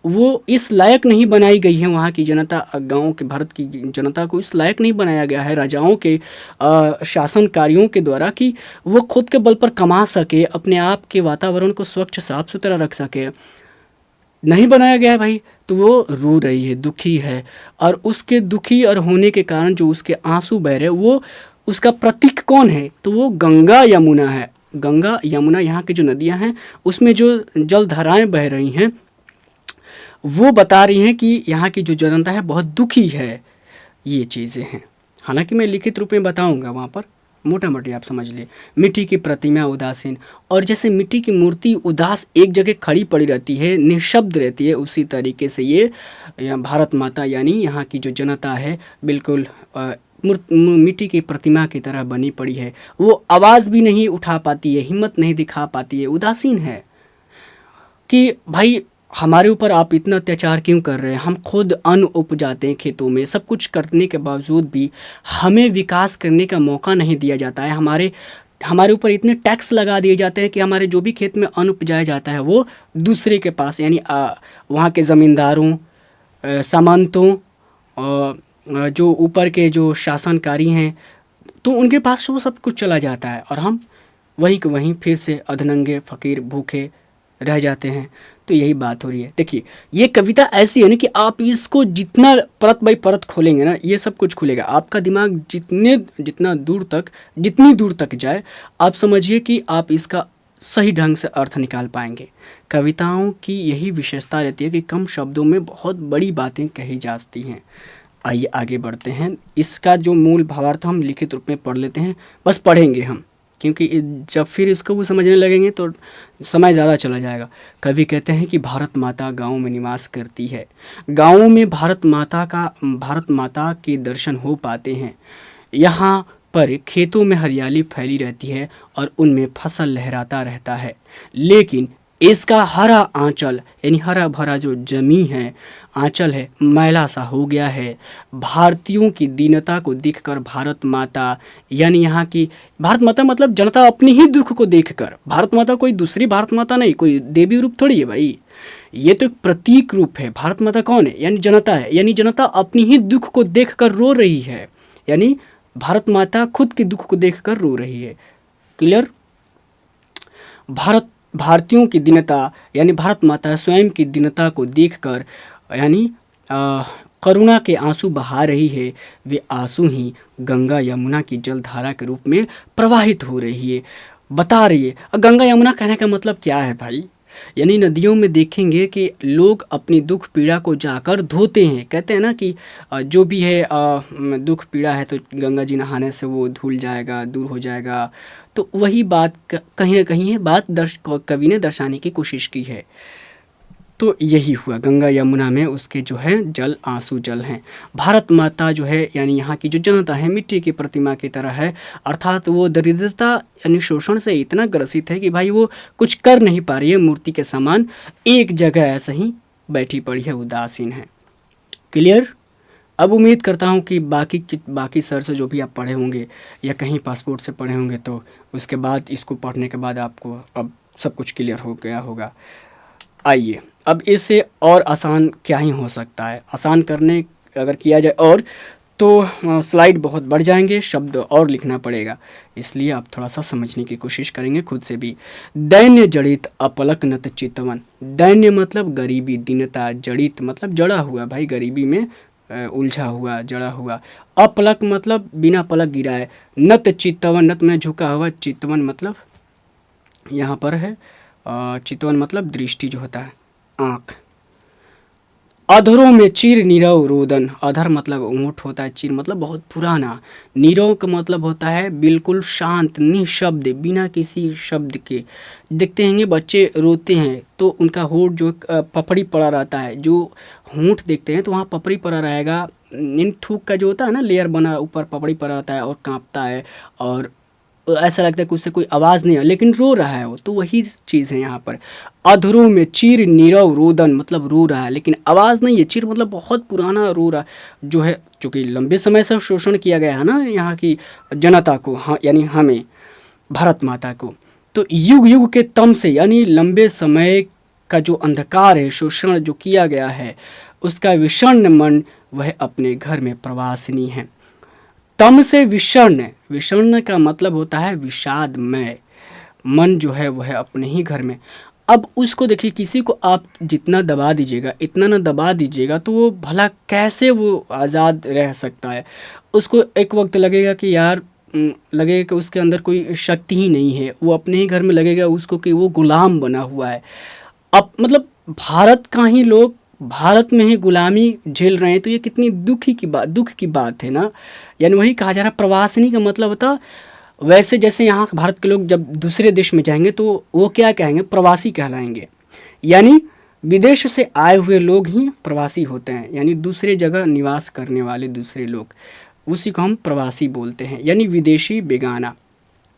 वो इस लायक नहीं बनाई गई है। वहाँ की जनता, गांव के भारत की जनता को इस लायक नहीं बनाया गया है राजाओं के शासनकारियों के द्वारा कि वो खुद के बल पर कमा सके, अपने आप के वातावरण को स्वच्छ साफ सुथरा रख सके, नहीं बनाया गया है भाई। तो वो रो रही है, दुखी है, और उसके दुखी और होने के कारण जो उसके आंसू बह रहे, वो उसका प्रतीक कौन है, तो वो गंगा यमुना है। गंगा यमुना यहाँ की जो नदियाँ हैं, उसमें जो जल धाराएं बह रही हैं, वो बता रही हैं कि यहाँ की जो जनता है बहुत दुखी है। ये चीज़ें हैं, हालांकि मैं लिखित रूप में बताऊँगा, वहाँ पर मोटा मोटी आप समझ लिए। मिट्टी की प्रतिमा उदासीन, और जैसे मिट्टी की मूर्ति उदास एक जगह खड़ी पड़ी रहती है, निशब्द रहती है, उसी तरीके से ये भारत माता यानी यहाँ की जो जनता है बिल्कुल मिट्टी की प्रतिमा की तरह बनी पड़ी है। वो आवाज़ भी नहीं उठा पाती है, हिम्मत नहीं दिखा पाती है, उदासीन है कि भाई हमारे ऊपर आप इतना अत्याचार क्यों कर रहे हैं। हम खुद अन्न उपजाते हैं खेतों में, सब कुछ करने के बावजूद भी हमें विकास करने का मौका नहीं दिया जाता है। हमारे ऊपर इतने टैक्स लगा दिए जाते हैं कि हमारे जो भी खेत में अन्न उपजाया जाता है वो दूसरे के पास, यानी वहाँ के ज़मींदारों, सामंतों, जो ऊपर के जो शासनकारी हैं, तो उनके पास वो सब कुछ चला जाता है, और हम वहीं के वहीं फिर से अधनंगे फकीर भूखे रह जाते हैं। तो यही बात हो रही है। देखिए ये कविता ऐसी है ना कि आप इसको जितना परत बाई परत खोलेंगे ना, ये सब कुछ खुलेगा। आपका दिमाग जितनी दूर तक जाए, आप समझिए कि आप इसका सही ढंग से अर्थ निकाल पाएंगे। कविताओं की यही विशेषता रहती है कि कम शब्दों में बहुत बड़ी बातें कही जाती हैं। आइए आगे बढ़ते हैं। इसका जो मूल भावार्थ हम लिखित रूप में पढ़ लेते हैं, बस पढ़ेंगे हम, क्योंकि जब फिर इसको वो समझने लगेंगे तो समय ज़्यादा चला जाएगा। कवि कहते हैं कि भारत माता गाँव में निवास करती है। गाँव में भारत माता के दर्शन हो पाते हैं। यहाँ पर खेतों में हरियाली फैली रहती है और उनमें फसल लहराता रहता है, लेकिन इसका हरा आंचल यानी हरा भरा जो जमीन है, आंचल है, मैला सा हो गया है। भारतीयों की दीनता को देखकर भारत माता यानी यहाँ की भारत माता मतलब जनता अपनी ही दुख को देखकर, भारत माता कोई दूसरी भारत माता नहीं, कोई देवी रूप थोड़ी है भाई, ये तो एक प्रतीक रूप है। भारत माता कौन है? यानी जनता है, यानी जनता अपनी ही दुख को देखकर रो रही है, यानी भारत माता खुद के दुख को देखकर रो रही है। क्लियर? भारतीयों की दीनता यानी भारत माता स्वयं की दीनता को देखकर यानी करुणा के आंसू बहा रही है। वे आंसू ही गंगा यमुना की जलधारा के रूप में प्रवाहित हो रही है, बता रही है। गंगा यमुना कहने का मतलब क्या है भाई? यानी नदियों में देखेंगे कि लोग अपनी दुख पीड़ा को जाकर धोते हैं। कहते हैं ना कि जो भी है दुख पीड़ा है तो गंगा जी नहाने से वो धुल जाएगा, दूर हो जाएगा। तो वही बात कहीं ना कहीं है, बात कवि ने दर्शाने की कोशिश की है। तो यही हुआ, गंगा यमुना में उसके जो है जल आंसू जल हैं। भारत माता जो है यानी यहाँ की जो जनता है मिट्टी की प्रतिमा की तरह है, अर्थात वो दरिद्रता यानी शोषण से इतना ग्रसित है कि भाई वो कुछ कर नहीं पा रही है, मूर्ति के समान एक जगह ऐसे ही बैठी पड़ी है, उदासीन है। क्लियर? अब उम्मीद करता हूँ कि बाकी सर से जो भी आप पढ़े होंगे या कहीं पासपोर्ट से पढ़े होंगे तो उसके बाद इसको पढ़ने के बाद आपको अब सब कुछ क्लियर हो गया होगा। आइए अब इससे और आसान क्या ही हो सकता है। आसान करने अगर किया जाए और तो स्लाइड बहुत बढ़ जाएंगे, शब्द और लिखना पड़ेगा, इसलिए आप थोड़ा सा समझने की कोशिश करेंगे खुद से भी। दैन्य जड़ित अपलक नत चितवन। दैन्य मतलब गरीबी, दीनता, जड़ित मतलब जड़ा हुआ, भाई गरीबी में उलझा हुआ, जड़ा हुआ। अपलक मतलब बिना पलक गिराए। नत चितवन, नत में झुका हुआ, चितवन मतलब यहाँ पर है चितवन मतलब दृष्टि जो होता है, आँख। अधरों में चीर नीरव रोदन। अधर मतलब ऊँट होता है, चीर मतलब बहुत पुराना, नीरव का मतलब होता है बिल्कुल शांत, निशब्द, बिना किसी शब्द के। देखते हैं बच्चे रोते हैं तो उनका होंठ जो पपड़ी पड़ा रहता है, जो होंठ देखते हैं तो वहाँ पपड़ी पड़ा रहेगा, इन थूक का जो होता है ना लेयर बना ऊपर पपड़ी पड़ा रहता है और कांपता है और ऐसा लगता है कि उससे कोई आवाज़ नहीं है लेकिन रो रहा है वो। तो वही चीज़ है यहाँ पर। अधरों में चीर नीरव रोदन मतलब रो रहा है लेकिन आवाज़ नहीं है। चीर मतलब बहुत पुराना रो रहा जो है, चूँकि लंबे समय से शोषण किया गया है ना यहाँ की जनता को, हाँ यानी हमें भारत माता को। तो युग युग के तम से यानी लंबे समय का जो अंधकार है, शोषण जो किया गया है, उसका विषण्ण मन वह अपने घर में प्रवासिनी है। तम से विषण्ण, विषण्ण का मतलब होता है विषादमय, मन जो है वह अपने ही घर में। अब उसको देखिए, किसी को आप जितना दबा दीजिएगा, इतना ना दबा दीजिएगा तो वो भला कैसे वो आज़ाद रह सकता है। उसको एक वक्त लगेगा कि यार लगेगा कि उसके अंदर कोई शक्ति ही नहीं है, वो अपने ही घर में लगेगा उसको कि वो गुलाम बना हुआ है। अब मतलब भारत का ही लोग भारत में ही गुलामी झेल रहे हैं, तो ये कितनी दुख की बात है ना। यानी वही कहा जा रहा है प्रवासिनी का मतलब होता वैसे जैसे यहाँ भारत के लोग जब दूसरे देश में जाएंगे तो वो क्या कहेंगे, प्रवासी कहलाएंगे। यानी विदेश से आए हुए लोग ही प्रवासी होते हैं, यानी दूसरे जगह निवास करने वाले दूसरे लोग, उसी को हम प्रवासी बोलते हैं, यानी विदेशी, बेगाना।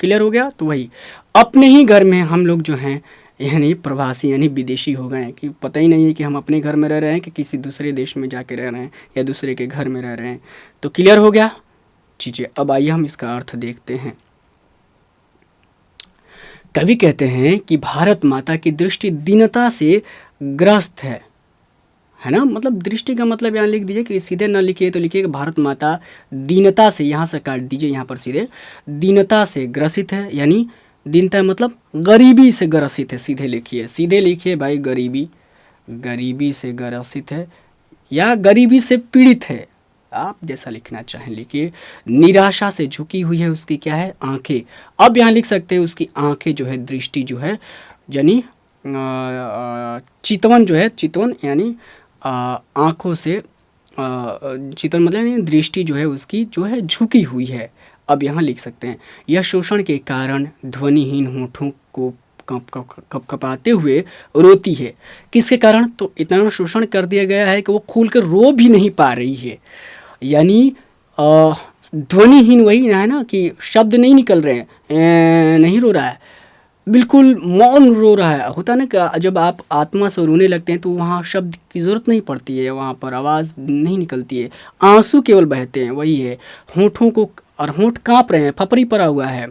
क्लियर हो गया? तो वही अपने ही घर में हम लोग जो हैं यानी प्रवासी यानी विदेशी हो गए हैं कि पता ही नहीं है कि हम अपने घर में रह रहे हैं कि किसी दूसरे देश में जाके रह रहे हैं या दूसरे के घर में रह रहे हैं। तो क्लियर हो गया चीज़ें। अब आइए हम इसका अर्थ देखते हैं। कवि कहते हैं कि भारत माता की दृष्टि दीनता से ग्रस्त है ना। मतलब दृष्टि का मतलब यहाँ लिख दीजिए कि सीधे ना लिखिए तो लिखिए कि भारत माता दीनता से, यहाँ से काट दीजिए, यहाँ पर सीधे दीनता से ग्रसित है, यानी दीनता मतलब गरीबी से ग्रसित है। सीधे लिखिए भाई, गरीबी से ग्रसित है या गरीबी से पीड़ित है, आप जैसा लिखना चाहें लिखिए। निराशा से झुकी हुई है उसकी क्या है, आंखें। अब यहाँ लिख सकते हैं उसकी आंखें जो है, दृष्टि जो है, यानी चितवन जो है, चितवन यानी आँखों से चितवन मतलब दृष्टि जो है उसकी जो है झुकी हुई है, अब यहाँ लिख सकते हैं, यह शोषण के कारण ध्वनिहीन होठों को कपाते हुए रोती है। किसके कारण? तो इतना शोषण कर दिया गया है कि वो खुल कर रो भी नहीं पा रही है। यानी ध्वनिहीन वही है ना कि शब्द नहीं निकल रहे हैं, नहीं रो रहा है, बिल्कुल मौन रो रहा है। होता ना कि जब आप आत्मा से रोने लगते हैं तो वहाँ शब्द की ज़रूरत नहीं पड़ती है, वहाँ पर आवाज़ नहीं निकलती है, आंसू केवल बहते हैं, वही है। होठों को, और होंठ काँप रहे हैं, फपरी पड़ा हुआ है,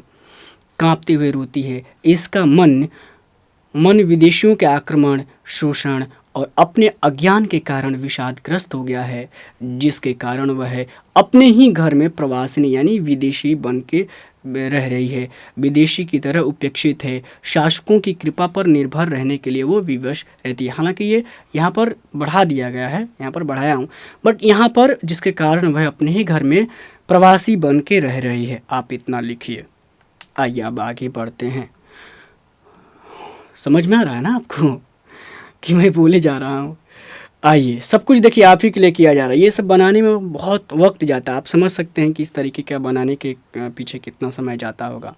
कांपते हुए रोती है। इसका मन विदेशियों के आक्रमण, शोषण और अपने अज्ञान के कारण विषादग्रस्त हो गया है, जिसके कारण वह अपने ही घर में प्रवासिनी यानी विदेशी बन के रह रही है, विदेशी की तरह उपेक्षित है, शासकों की कृपा पर निर्भर रहने के लिए वो विवश रहती है। हालांकि ये यहाँ पर बढ़ा दिया गया है, यहाँ पर बढ़ाया हूँ, बट यहाँ पर जिसके कारण वह अपने ही घर में प्रवासी बन के रह रही है, आप इतना लिखिए। आइए अब आगे बढ़ते हैं। समझ में आ रहा है ना आपको कि मैं बोले जा रहा हूँ? आइए, सब कुछ देखिए आप ही के लिए किया जा रहा है, ये सब बनाने में बहुत वक्त जाता है। आप समझ सकते हैं कि इस तरीके का बनाने के पीछे कितना समय जाता होगा।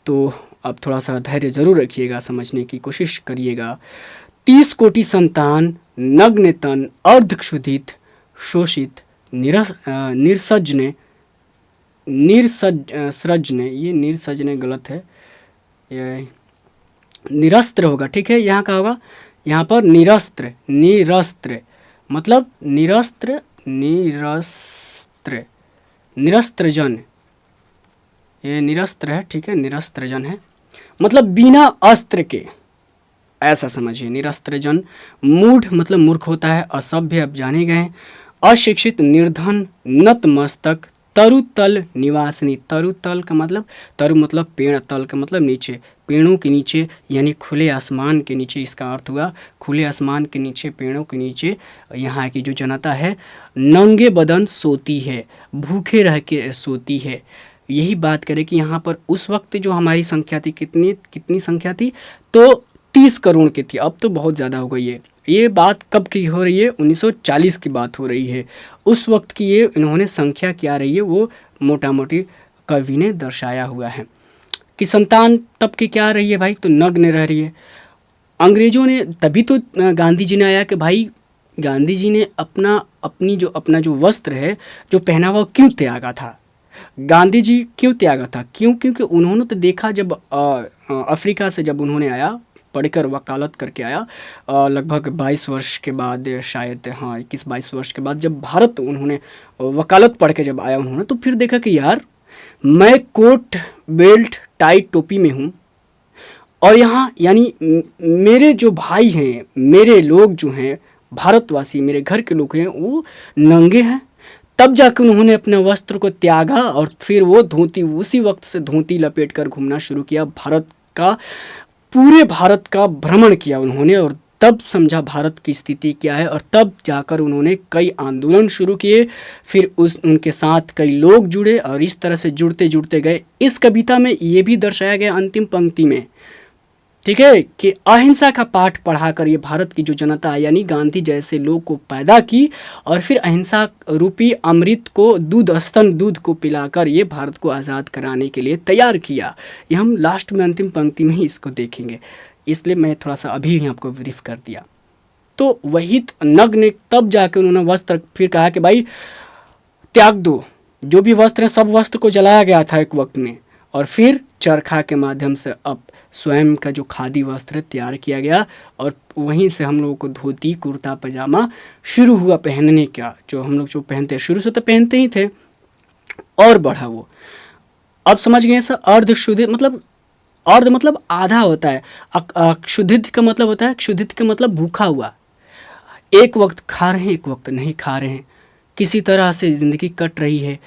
तो अब थोड़ा सा धैर्य ज़रूर रखिएगा, समझने की कोशिश करिएगा। 30 कोटि संतान, नग्न तन, अर्धक्षुधित, शोषित, निरसजने, ये निरसजने गलत है, ये निरस्त्र होगा, ठीक है। यहाँ का होगा, यहाँ पर निरस्त्र, निरस्त्र मतलब निरस्त्र, निरस्त्रजन, ये निरस्त्र है, ठीक है, निरस्त्रजन है, मतलब बिना अस्त्र के, ऐसा समझिए। निरस्त्रजन, मूढ़ मतलब मूर्ख होता है, असभ्य अब जाने गए, अशिक्षित, निर्धन, नतमस्तक, तरुतल निवासिनी। तरुतल का मतलब, तरु मतलब पेड़, तल का मतलब नीचे, पेड़ों के नीचे यानी खुले आसमान के नीचे, इसका अर्थ हुआ खुले आसमान के नीचे, पेड़ों के नीचे यहाँ की जो जनता है नंगे बदन सोती है, भूखे रह के सोती है। यही बात करें कि यहाँ पर उस वक्त जो हमारी संख्या थी, कितनी संख्या थी, तो 30 करोड़ की थी। अब तो बहुत ज़्यादा हो गई है। ये बात कब की हो रही है? 1940 की बात हो रही है। उस वक्त की ये इन्होंने संख्या क्या रही है वो मोटा मोटी कवि ने दर्शाया हुआ है कि संतान तब की क्या रही है भाई, तो नग्न रह रही है। अंग्रेज़ों ने, तभी तो गांधी जी ने आया कि भाई, गांधी जी ने अपना जो वस्त्र है, जो पहनावा, क्यों त्यागा था? गांधी जी क्यों त्यागा था? क्योंकि उन्होंने तो देखा, जब अफ्रीका से जब उन्होंने आया, पढ़कर वकालत करके आया, लगभग 22 वर्ष के बाद, शायद हाँ 21-22 वर्ष के बाद, जब भारत उन्होंने वकालत पढ़ के जब आया उन्होंने, तो फिर देखा कि यार मैं कोट बेल्ट टाई टोपी में हूँ, और यहाँ यानी मेरे जो भाई हैं, मेरे लोग जो हैं भारतवासी, मेरे घर के लोग हैं, वो नंगे हैं। तब जाकर उन्होंने अपने वस्त्र को त्यागा और फिर वो धोती, उसी वक्त से धोती लपेट कर घूमना शुरू किया। पूरे भारत का भ्रमण किया उन्होंने, और तब समझा भारत की स्थिति क्या है, और तब जाकर उन्होंने कई आंदोलन शुरू किए। फिर उनके साथ कई लोग जुड़े, और इस तरह से जुड़ते जुड़ते गए। इस कविता में ये भी दर्शाया गया अंतिम पंक्ति में, ठीक है, कि अहिंसा का पाठ पढ़ाकर ये भारत की जो जनता यानी गांधी जैसे लोग को पैदा की, और फिर अहिंसा रूपी अमृत को, दूध को पिलाकर ये भारत को आज़ाद कराने के लिए तैयार किया। ये हम लास्ट में अंतिम पंक्ति में ही इसको देखेंगे, इसलिए मैं थोड़ा सा अभी ही आपको ब्रीफ कर दिया। तो वही नग्न, तब जाकर उन्होंने वस्त्र, फिर कहा कि भाई त्याग दो, जो भी वस्त्र है सब वस्त्र को जलाया गया था एक वक्त में, और फिर चरखा के माध्यम से अब स्वयं का जो खादी वस्त्र तैयार किया गया, और वहीं से हम लोगों को धोती कुर्ता पजामा शुरू हुआ पहनने का, जो हम लोग जो पहनते हैं, शुरू से तो पहनते ही थे, और बढ़ा वो। अब समझ गए सर? अर्धक्षुधित मतलब, अर्ध मतलब आधा होता है, क्षुधित का मतलब होता है, क्षुधित का मतलब भूखा हुआ, एक वक्त खा रहे हैं एक वक्त नहीं खा रहे हैं, किसी तरह से ज़िंदगी कट रही है।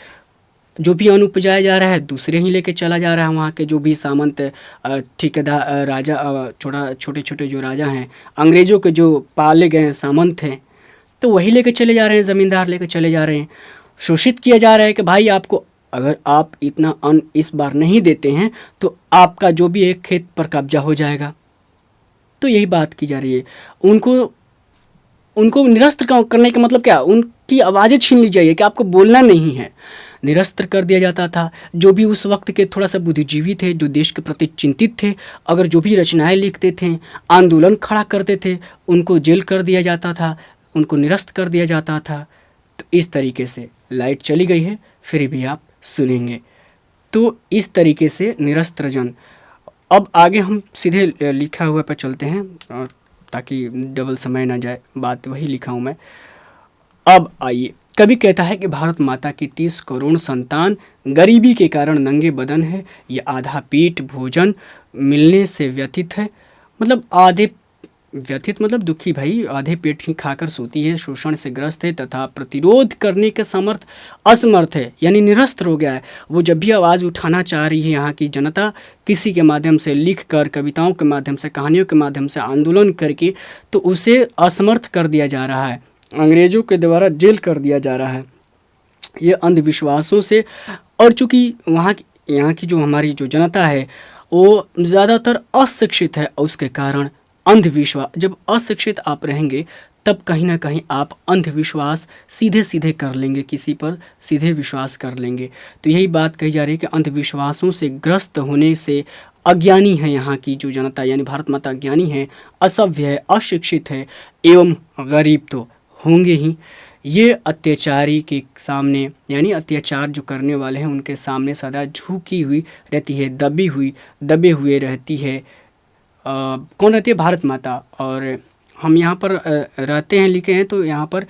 जो भी अन्न उपजाया जा रहा है दूसरे ही लेके चला जा रहा है। वहाँ के जो भी सामंत, ठेकेदार, राजा, छोटे छोटे जो राजा हैं, अंग्रेज़ों के जो पाले गए सामंत हैं, तो वही लेके चले जा रहे हैं, ज़मींदार लेके चले जा रहे हैं। शोषित किया जा रहा है कि भाई आपको, अगर आप इतना अन्न इस बार नहीं देते हैं तो आपका जो भी एक खेत पर कब्जा हो जाएगा। तो यही बात की जा रही है। उनको निरस्त करने का मतलब क्या? उनकी आवाज़ें छीन ली जाइए कि आपको बोलना नहीं है। निरस्त कर दिया जाता था। जो भी उस वक्त के थोड़ा सा बुद्धिजीवी थे, जो देश के प्रति चिंतित थे, अगर जो भी रचनाएं लिखते थे, आंदोलन खड़ा करते थे, उनको जेल कर दिया जाता था, उनको निरस्त कर दिया जाता था। तो इस तरीके से लाइट चली गई है, फिर भी आप सुनेंगे। तो इस तरीके से निरस्त्र जन। अब आगे हम सीधे लिखा हुआ पर चलते हैं, और ताकि डबल समय ना जाए, बात वही लिखा हूँ मैं। अब आइए, कवि कहता है कि भारत माता की 30 करोड़ संतान गरीबी के कारण नंगे बदन है, ये आधा पेट भोजन मिलने से व्यथित है। मतलब आधे व्यथित मतलब दुखी भाई, आधे पेट ही खाकर सोती है, शोषण से ग्रस्त है तथा प्रतिरोध करने के समर्थ असमर्थ है, यानी निरस्त्र हो गया है। वो जब भी आवाज़ उठाना चाह रही है, यहाँ की जनता किसी के माध्यम से लिख कर, कविताओं के माध्यम से, कहानियों के माध्यम से, आंदोलन करके, तो उसे असमर्थ कर दिया जा रहा है, अंग्रेज़ों के द्वारा जेल कर दिया जा रहा है, ये अंधविश्वासों से। और चूँकि यहाँ की जो हमारी जो जनता है वो ज़्यादातर अशिक्षित है, और उसके कारण अंधविश्वास, जब अशिक्षित आप रहेंगे तब कहीं ना कहीं आप अंधविश्वास सीधे सीधे कर लेंगे, किसी पर सीधे विश्वास कर लेंगे। तो यही बात कही जा रही है कि अंधविश्वासों से ग्रस्त होने से अज्ञानी है यहाँ की जो जनता, यानी भारत माता अज्ञानी है, असभ्य है, अशिक्षित है, एवं गरीब तो होंगे ही। ये अत्याचारी के सामने, यानी अत्याचार जो करने वाले हैं उनके सामने सदा झुकी हुई रहती है, दबे हुए रहती है। कौन रहती है? भारत माता। और हम यहाँ पर रहते हैं लिखे हैं, तो यहाँ पर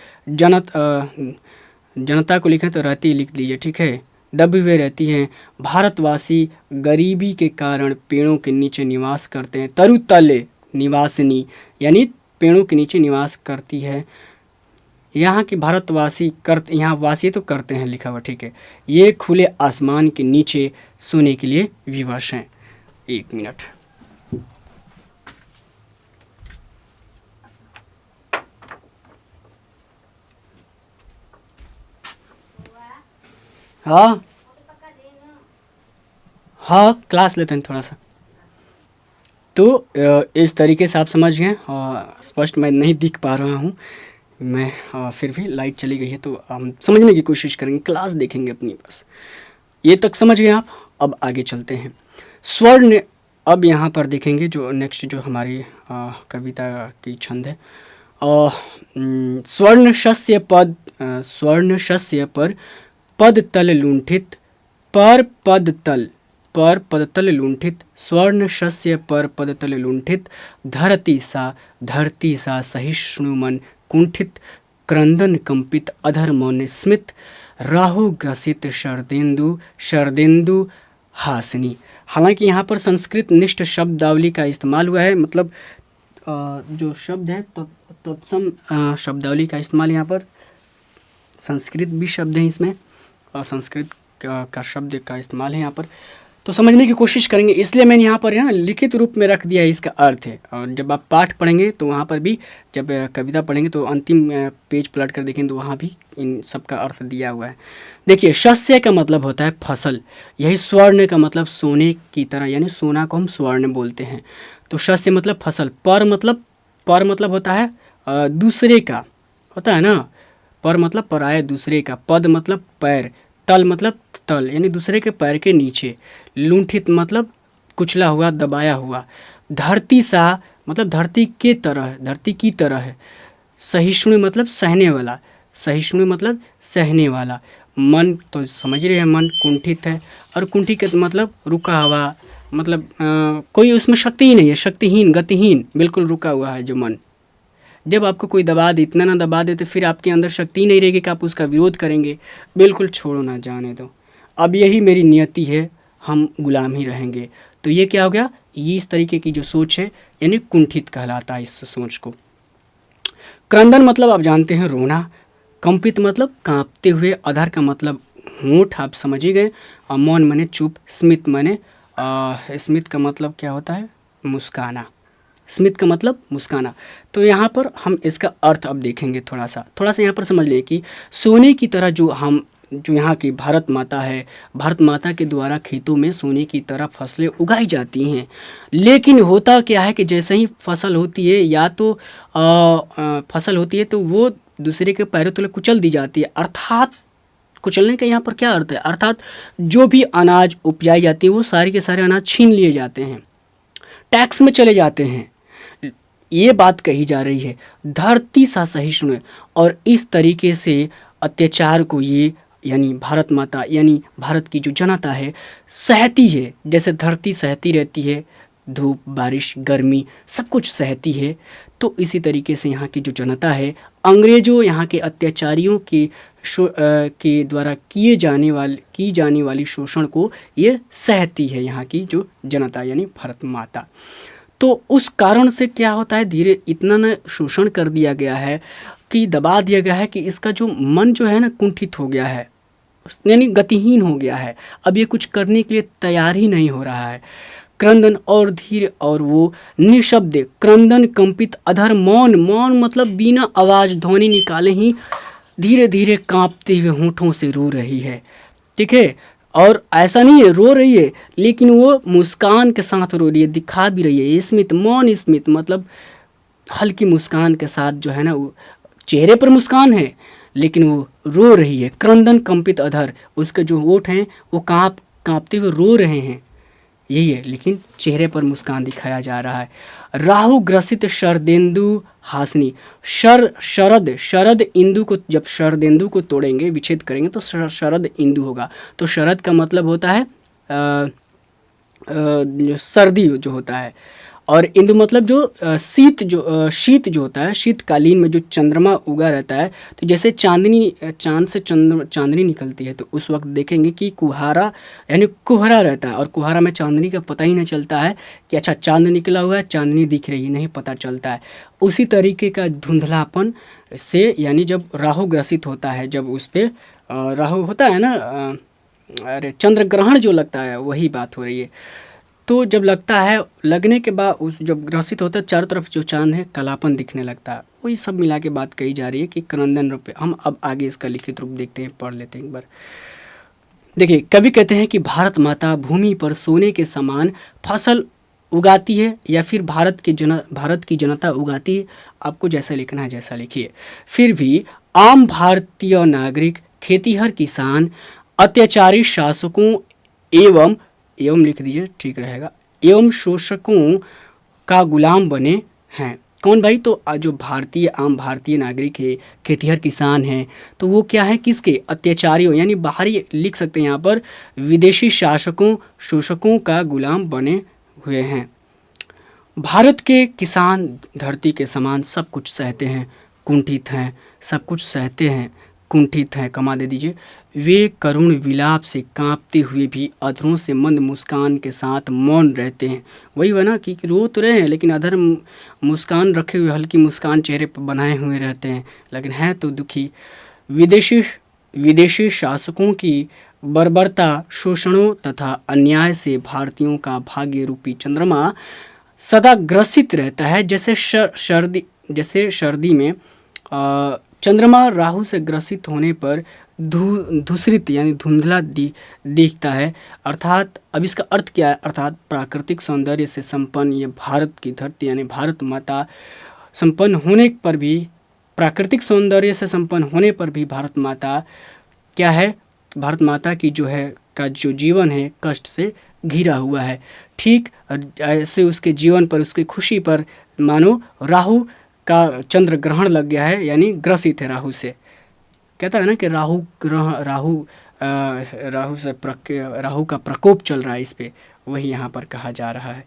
जनता को लिखे तो रहती लिख दीजिए, ठीक है। दबी हुए रहती हैं। भारतवासी गरीबी के कारण पेड़ों के नीचे निवास करते हैं। तरुतले निवासिनी, यानी पेड़ों के नीचे निवास करती है। यहाँ की भारतवासी करते, यहाँ वासी तो करते हैं लिखा हुआ, ठीक है। ये खुले आसमान के नीचे सोने के लिए विवश हैं। 1 मिनट। हाँ हाँ, क्लास लेते हैं थोड़ा सा। तो इस तरीके से आप समझ गए, और स्पष्ट मैं नहीं दिख पा रहा हूँ मैं, फिर भी लाइट चली गई है, तो हम समझने की कोशिश करेंगे, क्लास देखेंगे अपनी बस। ये तक समझ गए आप। अब आगे चलते हैं। स्वर्ण, अब यहाँ पर देखेंगे जो नेक्स्ट जो हमारी कविता की छंद है। स्वर्ण शस्य पर पद तल लुंठित, पर पद तल लुंठित, स्वर्ण शस्य पर पद तल लुंठित, धरती सा सहिष्णु मन कुंठित, क्रंदन कंपित अधर मौन स्मित, राहु ग्रसित शरदेंदु हासिनी। हालांकि यहाँ पर संस्कृत निष्ठ शब्दावली का इस्तेमाल हुआ है, मतलब जो शब्द है तत्सम शब्दावली का इस्तेमाल, यहाँ पर संस्कृत भी शब्द हैं इसमें, और संस्कृत का शब्द का इस्तेमाल है यहाँ पर, तो समझने की कोशिश करेंगे। इसलिए मैंने यहाँ पर यहाँ लिखित रूप में रख दिया है, इसका अर्थ है। और जब आप पाठ पढ़ेंगे तो वहाँ पर भी, जब कविता पढ़ेंगे तो अंतिम पेज पलट कर देखेंगे तो वहाँ भी इन सब का अर्थ दिया हुआ है। देखिए, शस्य का मतलब होता है फसल, यही स्वर्ण का मतलब सोने की तरह, यानी सोना को हम स्वर्ण बोलते हैं। तो शस्य मतलब फसल, पर मतलब होता है दूसरे का, होता है ना, पर मतलब पराया दूसरे का, पद मतलब पैर, तल मतलब तल, यानी दूसरे के पैर के नीचे, लुंठित मतलब कुचला हुआ, दबाया हुआ, धरती सा मतलब धरती की तरह है, सहिष्णु मतलब सहने वाला, मन तो समझ रहे हैं, मन कुंठित है, और कुंठी के मतलब रुका हुआ, मतलब कोई उसमें शक्ति ही नहीं है, शक्तिहीन, गतिहीन, बिल्कुल रुका हुआ है जो मन। जब आपको कोई दबा दे, इतना ना दबा दे तो फिर आपके अंदर शक्ति नहीं रहेगी कि आप उसका विरोध करेंगे। बिल्कुल छोड़ो ना, जाने दो, अब यही मेरी नियति है, हम गुलाम ही रहेंगे। तो ये क्या हो गया, ये इस तरीके की जो सोच है, यानी कुंठित कहलाता है इस सोच को। क्रंदन मतलब आप जानते हैं रोना, कंपित मतलब कांपते हुए, अधर का मतलब होंठ, आप समझ ही गए, और मौन माने चुप, स्मित माने स्मित का मतलब क्या होता है, मुस्काना, स्मित का मतलब मुस्काना। तो यहाँ पर हम इसका अर्थ अब देखेंगे, थोड़ा सा यहाँ पर समझ लें कि सोने की तरह जो यहाँ की भारत माता है, भारत माता के द्वारा खेतों में सोने की तरह फसलें उगाई जाती हैं। लेकिन होता क्या है कि जैसे ही फसल होती है, या तो फसल होती है तो वो दूसरे के पैरों तले कुचल दी जाती है, अर्थात कुचलने का यहाँ पर क्या अर्थ है? अर्थात जो भी अनाज उपजाई जाती है वो सारे के सारे अनाज छीन लिए जाते हैं, टैक्स में चले जाते हैं, ये बात कही जा रही है। धरती सा सहिष्णु है। और इस तरीके से अत्याचार को ये यानी भारत माता यानी भारत की जो जनता है सहती है, जैसे धरती सहती रहती है, धूप बारिश गर्मी सब कुछ सहती है। तो इसी तरीके से यहाँ की जो जनता है अंग्रेज़ों यहाँ के अत्याचारियों के द्वारा की जाने वाली शोषण को ये सहती है, यहाँ की जो जनता यानी भारत माता। तो उस कारण से क्या होता है, धीरे इतना न शोषण कर दिया गया है कि दबा दिया गया है कि इसका जो मन जो है ना कुंठित हो गया है, यानी गतिहीन हो गया है। अब ये कुछ करने के लिए तैयार ही नहीं हो रहा है। क्रंदन और धीरे और वो निशब्द, क्रंदन कंपित अधर मौन, मौन मतलब बिना आवाज़ ध्वनि निकाले ही धीरे धीरे कांपते हुए होंठों से रो रही है। ठीक है, और ऐसा नहीं है रो रही है, लेकिन वो मुस्कान के साथ रो रही है, दिखा भी रही है। स्मित, मौन स्मित मतलब हल्की मुस्कान के साथ जो है ना, वो चेहरे पर मुस्कान है लेकिन वो रो रही है। क्रंदन कंपित अधर, उसके जो होंठ हैं वो कांपते हुए रो रहे हैं, यही है, लेकिन चेहरे पर मुस्कान दिखाया जा रहा है। राहु ग्रसित शरदेंदु हासनी, शरद इंदु को, जब शरदेंदु को तोड़ेंगे विच्छेद करेंगे तो शरद इंदु होगा। तो शरद का मतलब होता है सर्दी जो होता है, और इंदु मतलब जो शीत जो होता है, शीतकालीन में जो चंद्रमा उगा रहता है। तो जैसे चांद से चांदनी निकलती है तो उस वक्त देखेंगे कि कुहारा यानी कोहरा रहता है, और कोहरा में चांदनी का पता ही नहीं चलता है कि अच्छा चांद निकला हुआ है, चांदनी दिख रही, नहीं पता चलता है। उसी तरीके का धुंधलापन से, यानी जब राहु ग्रसित होता है, जब उस पर राहु होता है ना, अरे चंद्र ग्रहण जो लगता है वही बात हो रही है। तो जब लगता है, लगने के बाद उस जब ग्रसित होता है, चारों तरफ जो चांद है कालापन दिखने लगता है। वही सब मिला के बात कही जा रही है कि क्रंदन रूप। हम अब आगे इसका लिखित रूप देखते हैं, पढ़ लेते हैं एक बार। देखिए, कवि कहते हैं कि भारत माता भूमि पर सोने के समान फसल उगाती है, या फिर भारत की जनता उगाती है। आपको जैसा लिखना है जैसा लिखिए। फिर भी आम भारतीय नागरिक, खेतीहर किसान, अत्याचारी शासकों एवं लिख दीजिए ठीक रहेगा, एवं शोषकों का गुलाम बने हैं। कौन भाई? तो जो आम भारतीय नागरिक है, खेतीहर किसान हैं, तो वो क्या है, किसके? अत्याचारियों, यानी बाहरी लिख सकते हैं यहाँ पर, विदेशी शासकों शोषकों का गुलाम बने हुए हैं। भारत के किसान धरती के समान सब कुछ सहते हैं, कुंठित हैं, सब कुछ सहते हैं, कुंठित हैं, कमा दे दीजिए। वे करुण विलाप से कांपते हुए भी अधरों से मंद मुस्कान के साथ मौन रहते हैं। वही है ना कि रो तो रहे हैं लेकिन अधर मुस्कान रखे हुए, हल्की मुस्कान चेहरे पर बनाए हुए रहते हैं, लेकिन हैं तो दुखी। विदेशी शासकों की बर्बरता, शोषणों तथा अन्याय से भारतीयों का भाग्य रूपी चंद्रमा सदा ग्रसित रहता है। जैसे सर्दी में चंद्रमा राहु से ग्रसित होने पर धूसरित यानी धुंधला दिखता है। अर्थात अब इसका अर्थ क्या है? अर्थात प्राकृतिक सौंदर्य से संपन्न ये भारत की धरती यानी भारत माता संपन्न होने पर भी, प्राकृतिक सौंदर्य से संपन्न होने पर भी भारत माता क्या है? भारत माता की का जो जीवन है कष्ट से घिरा हुआ है। ठीक ऐसे उसके जीवन पर, उसकी खुशी पर मानो राहु का चंद्र ग्रहण लग गया है, यानी ग्रसित है राहु से। कहता है ना कि राहु का प्रकोप चल रहा है इस पे, वही यहाँ पर कहा जा रहा है।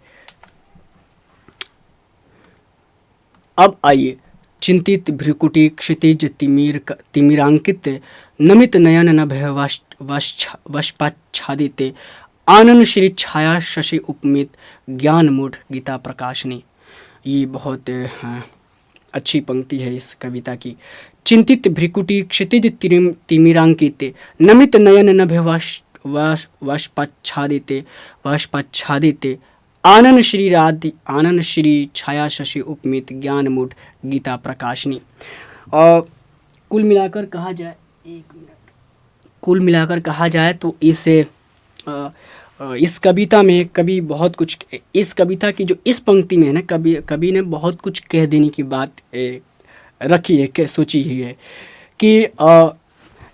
अब आइए, चिंतित भ्रुकुटी क्षितिज तिमिरांकित, नमित नयन नभ वष्पाच्छादित, आनंद श्री छाया शशि उपमित, ज्ञान मूढ़ गीता प्रकाशनी। ये बहुत अच्छी पंक्ति है इस कविता की। चिंतित भ्रिकुटी क्षितिज तिमिरांकित, नमित नयन नभ वष्पाच्छादित, आनंद श्री छाया शशि उपमित, ज्ञान मूढ़ गीता प्रकाशनी। और कुल मिलाकर कहा जाए तो इस कविता में कवि बहुत कुछ, इस कविता की जो इस पंक्ति में है ना, कवि ने बहुत कुछ कह देने की बात रखी है, सोची ही है कि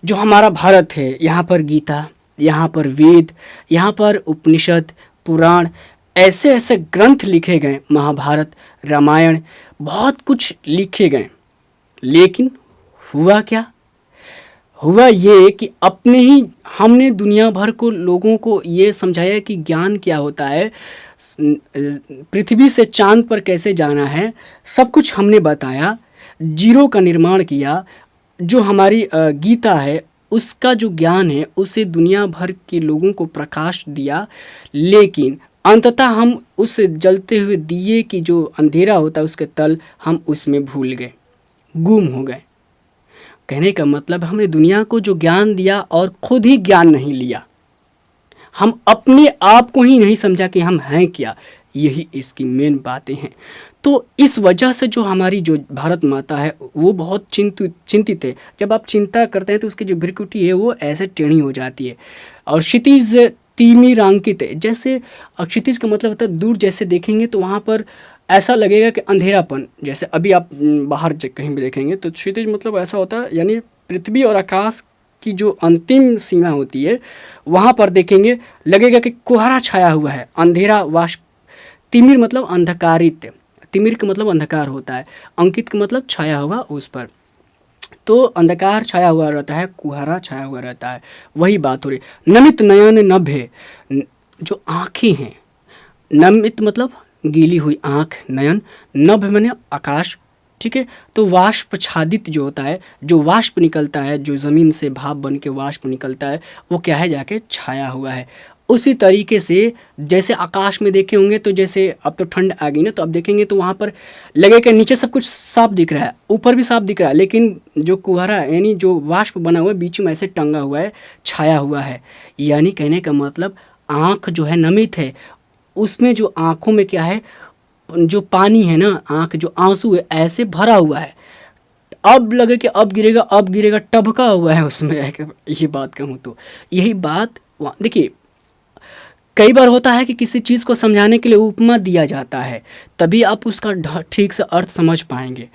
जो हमारा भारत है, यहाँ पर गीता, यहाँ पर वेद, यहाँ पर उपनिषद, पुराण, ऐसे ऐसे ग्रंथ लिखे गए, महाभारत, रामायण, बहुत कुछ लिखे गए। लेकिन हुआ क्या? हुआ ये कि अपने ही हमने दुनिया भर को लोगों को ये समझाया कि ज्ञान क्या होता है, पृथ्वी से चांद पर कैसे जाना है, सब कुछ हमने बताया, जीरो का निर्माण किया। जो हमारी गीता है उसका जो ज्ञान है उसे दुनिया भर के लोगों को प्रकाश दिया। लेकिन अंततः हम उस जलते हुए दिए की जो अंधेरा होता है उसके तल हम उसमें भूल गए, गुम हो गए। कहने का मतलब हमने दुनिया को जो ज्ञान दिया और खुद ही ज्ञान नहीं लिया, हम अपने आप को ही नहीं समझा कि हम हैं क्या। यही इसकी मेन बातें हैं। तो इस वजह से जो हमारी जो भारत माता है वो बहुत चिंतित है। जब आप चिंता करते हैं तो उसकी जो भ्रिकुटी है वो ऐसे टेढ़ी हो जाती है और क्षितिज तिमिरांकित है। जैसे क्षितिज का मतलब होता है दूर, जैसे देखेंगे तो वहाँ पर ऐसा लगेगा कि अंधेरापन। जैसे अभी आप बाहर कहीं भी देखेंगे तो क्षितिज मतलब ऐसा होता है, यानी पृथ्वी और आकाश की जो अंतिम सीमा होती है वहाँ पर देखेंगे लगेगा कि कोहरा छाया हुआ है, अंधेरा वाष्प। तिमिर मतलब अंधकारित, तिमिर का मतलब अंधकार होता है, अंकित का मतलब छाया हुआ उस पर। तो अंधकार छाया हुआ रहता है, कुहारा छाया हुआ रहता है, वही बात हो रही। नमित नयन नभे, जो आँखें हैं, नमित मतलब गीली हुई आँख, नयन, नभ माने आकाश, ठीक है। तो वाष्पछादित जो होता है, जो वाष्प निकलता है, जो ज़मीन से भाप बन के वाष्प निकलता है, वो क्या है, जाके छाया हुआ है। उसी तरीके से जैसे आकाश में देखे होंगे तो जैसे अब तो ठंड आ गई ना, तो अब देखेंगे तो वहाँ पर लगेगा नीचे सब कुछ साफ दिख रहा है, ऊपर भी साफ दिख रहा है, लेकिन जो कुहरा यानी जो वाष्प बना हुआ है बीच में ऐसे टंगा हुआ है, छाया हुआ है। यानी कहने का मतलब आँख जो है नमित है, उसमें जो आँखों में क्या है, जो पानी है ना, आँख जो आंसू है ऐसे भरा हुआ है। अब लगे कि अब गिरेगा, अब गिरेगा, टभका हुआ है उसमें। ये बात कहूँ तो यही बात देखिए, कई बार होता है कि किसी चीज़ को समझाने के लिए उपमा दिया जाता है, तभी आप उसका ठीक से अर्थ समझ पाएंगे।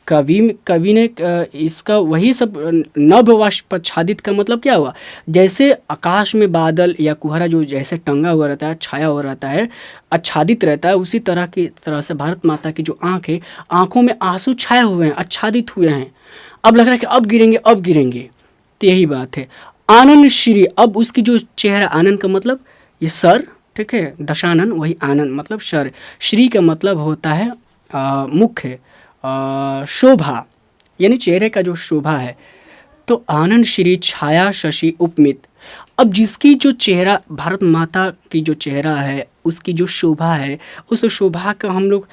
कवि ने इसका वही सब नभ वाष्पाच्छादित का मतलब क्या हुआ, जैसे आकाश में बादल या कुहरा जो जैसे टंगा हुआ रहता है, छाया हुआ रहता है, आच्छादित रहता है, उसी तरह से भारत माता की जो आँख है, आँखों में आंसू छाए हुए हैं, आच्छादित हुए हैं। अब लग रहा है कि अब गिरेंगे, अब गिरेंगे। तो यही बात है। आनंद श्री, अब उसकी जो चेहरा, आनंद का मतलब ये सर, ठीक है, दशानन वही आनंद मतलब सर, श्री का मतलब होता है मुख्य, शोभा, यानी चेहरे का जो शोभा है। तो आनंद श्री छाया शशि उपमित, अब जिसकी जो चेहरा, भारत माता की जो चेहरा है, उसकी जो शोभा है, उस शोभा का हम लोग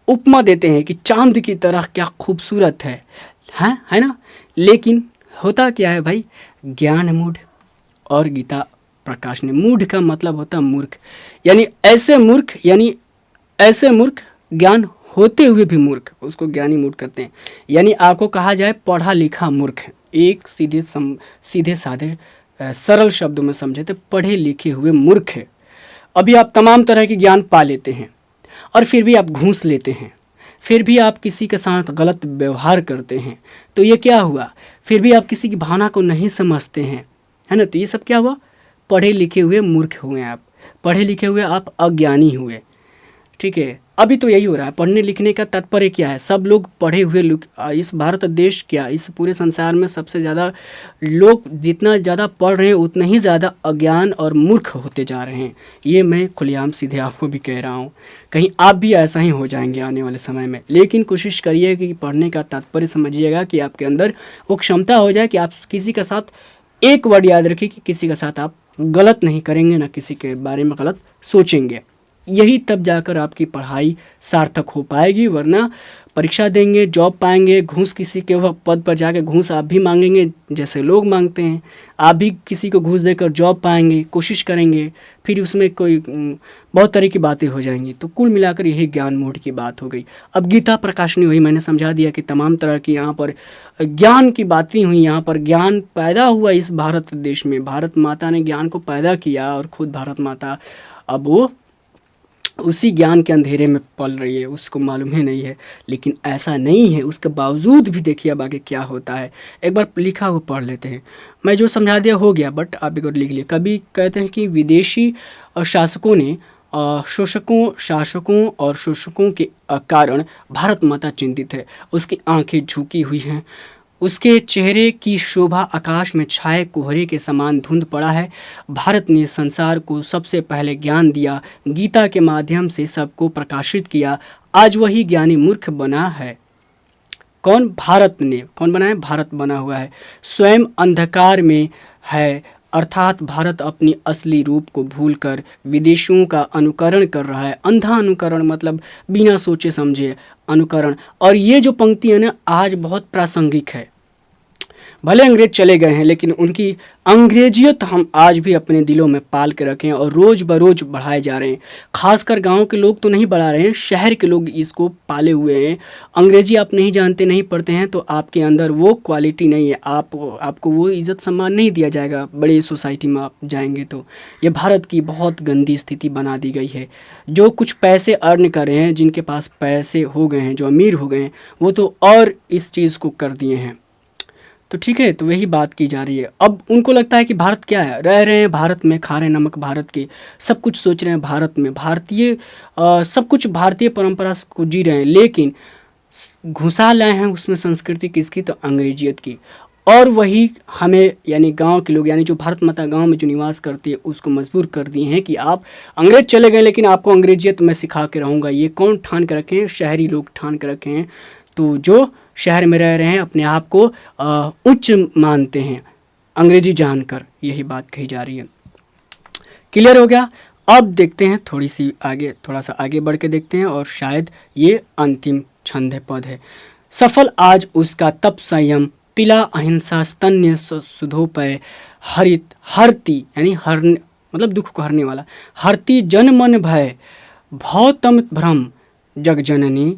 उपमा देते हैं कि चांद की तरह क्या खूबसूरत है ना। लेकिन होता क्या है भाई, ज्ञान मूढ़ और गीता प्रकाश ने। मूढ़ का मतलब होता है मूर्ख, यानी ऐसे मूर्ख ज्ञान होते हुए भी मूर्ख, उसको ज्ञानी मूर्ख करते हैं। यानी आपको कहा जाए पढ़ा लिखा मूर्ख, एक सीधे साधे सरल शब्दों में समझे तो पढ़े लिखे हुए मूर्ख है। अभी आप तमाम तरह के ज्ञान पा लेते हैं और फिर भी आप घूस लेते हैं, फिर भी आप किसी के साथ गलत व्यवहार करते हैं, तो ये क्या हुआ, फिर भी आप किसी की भावना को नहीं समझते हैं, है ना। तो ये सब क्या हुआ, पढ़े लिखे हुए मूर्ख हुए आप, पढ़े लिखे हुए आप अज्ञानी हुए, ठीक है। अभी तो यही हो रहा है। पढ़ने लिखने का तात्पर्य क्या है, सब लोग पढ़े हुए लोग, इस भारत देश क्या, इस पूरे संसार में सबसे ज़्यादा लोग जितना ज़्यादा पढ़ रहे हैं उतना ही ज़्यादा अज्ञान और मूर्ख होते जा रहे हैं। ये मैं खुलेआम सीधे आपको भी कह रहा हूँ, कहीं आप भी ऐसा ही हो जाएंगे आने वाले समय में। लेकिन कोशिश करिए कि पढ़ने का तात्पर्य समझिएगा कि आपके अंदर वो क्षमता हो जाए कि आप किसी के साथ, एक वर्ड याद रखिए कि किसी के साथ आप गलत नहीं करेंगे, ना किसी के बारे में गलत सोचेंगे। यही तब जाकर आपकी पढ़ाई सार्थक हो पाएगी, वरना परीक्षा देंगे, जॉब पाएंगे, घूस किसी के वह पद पर जाकर घूस आप भी मांगेंगे जैसे लोग मांगते हैं, आप भी किसी को घूस देकर जॉब पाएंगे, कोशिश करेंगे, फिर उसमें कोई बहुत तरह की बातें हो जाएंगी। तो कुल मिलाकर यही ज्ञान मूढ़ की बात हो गई। अब गीता प्रकाशनी हुई, मैंने समझा दिया कि तमाम तरह की यहाँ पर ज्ञान की बातें हुई, यहाँ पर ज्ञान पैदा हुआ इस भारत देश में, भारत माता ने ज्ञान को पैदा किया और खुद भारत माता अब वो उसी ज्ञान के अंधेरे में पल रही है, उसको मालूम ही नहीं है। लेकिन ऐसा नहीं है, उसके बावजूद भी देखिए अब आगे क्या होता है। एक बार लिखा हुआ पढ़ लेते हैं, मैं जो समझा दिया हो गया, बट आप एक बार लिख लिए। कभी कहते हैं कि विदेशी शासकों ने शासकों और शोषकों के कारण भारत माता चिंतित है, उसकी आंखें झुकी हुई हैं, उसके चेहरे की शोभा आकाश में छाए कोहरे के समान धुंध पड़ा है। भारत ने संसार को सबसे पहले ज्ञान दिया, गीता के माध्यम से सबको प्रकाशित किया। आज वही ज्ञानी मूर्ख बना है। कौन? भारत ने। कौन बना है? भारत बना हुआ है। स्वयं अंधकार में है, अर्थात भारत अपनी असली रूप को भूलकर विदेशियों का अनुकरण कर रहा है। अंधा अनुकरण, मतलब बिना सोचे समझे अनुकरण। और ये जो पंक्ति है ना, आज बहुत प्रासंगिक है। भले अंग्रेज चले गए हैं, लेकिन उनकी अंग्रेजियत हम आज भी अपने दिलों में पाल के रखे हैं और रोज़ बरोज़ बढ़ाए जा रहे हैं। खासकर गांव के लोग तो नहीं बढ़ा रहे हैं, शहर के लोग इसको पाले हुए हैं। अंग्रेजी आप नहीं जानते, नहीं पढ़ते हैं, तो आपके अंदर वो क्वालिटी नहीं है, आपको वो इज़्ज़त सम्मान नहीं दिया जाएगा। बड़ी सोसाइटी में आप जाएंगे तो ये भारत की बहुत गंदी स्थिति बना दी गई है। जो कुछ पैसे अर्न कर रहे हैं, जिनके पास पैसे हो गए हैं, जो अमीर हो गए हैं, वो तो और इस चीज़ को कर दिए हैं। तो ठीक है, तो वही बात की जा रही है। अब उनको लगता है कि भारत क्या है, रह रहे हैं भारत में, खा रहे हैं नमक भारत के, सब कुछ सोच रहे हैं भारत में, भारतीय सब कुछ भारतीय परंपरा को जी रहे हैं, लेकिन घुसा लाए हैं उसमें संस्कृति किसकी? तो अंग्रेजियत की। और वही हमें, यानी गांव के लोग, यानी जो भारत माता गांव में जो निवास करती है, उसको मजबूर कर दिए हैं कि आप अंग्रेज चले गए, लेकिन आपको अंग्रेजियत मैं सिखा के रहूँगा। ये कौन ठान के रखे हैं? शहरी लोग ठान के रखे हैं। तो जो शहर में रह रहे हैं, अपने आप को उच्च मानते हैं अंग्रेजी जानकर, यही बात कही जा रही है। क्लियर हो गया? अब देखते हैं थोड़ी सी आगे, थोड़ा सा आगे बढ़ के देखते हैं, और शायद ये अंतिम छंद पद है। सफल आज उसका तप संयम, पिला अहिंसा स्तन्य सुधोपय, हरित हरती, यानी हर मतलब दुख को हरने वाला, हरती जन मन भय, भौतम भ्रम, जग जननी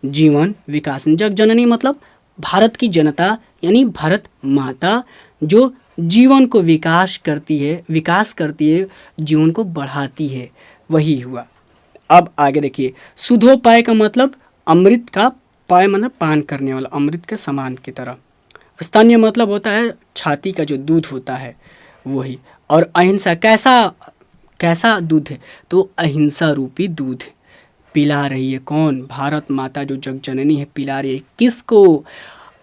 जीवन विकास। जग जननी मतलब भारत की जनता, यानी भारत माता, जो जीवन को विकास करती है, जीवन को बढ़ाती है, वही हुआ। अब आगे देखिए, सुधोपाय का मतलब अमृत का, पाय मतलब पान करने वाला, अमृत के समान की तरह। स्तन्य मतलब होता है छाती का जो दूध होता है, वही। और अहिंसा, कैसा दूध है? तो अहिंसा रूपी दूध पिला रही है। कौन? भारत माता जो जग जननी है, पिला रही है किसको?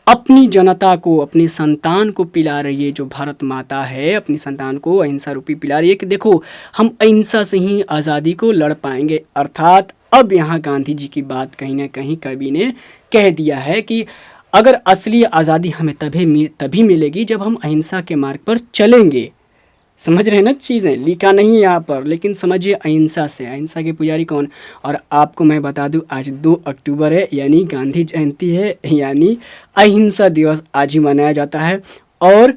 अपनी जनता को, अपनी संतान को पिला रही है। जो भारत माता है, अपनी संतान को अहिंसा रूपी पिला रही है कि देखो, हम अहिंसा से ही आज़ादी को लड़ पाएंगे। अर्थात अब यहाँ गांधी जी की बात कहीं ना कहीं कवि ने कह दिया है कि अगर असली आज़ादी हमें तभी मिलेगी जब हम अहिंसा के मार्ग पर चलेंगे। समझ रहे हैं ना चीज़ें? लिखा नहीं है यहाँ पर, लेकिन समझिए अहिंसा से। अहिंसा के पुजारी कौन? और आपको मैं बता दूँ, आज 2 अक्टूबर है, यानी गांधी जयंती है, यानी अहिंसा दिवस आज ही मनाया जाता है। और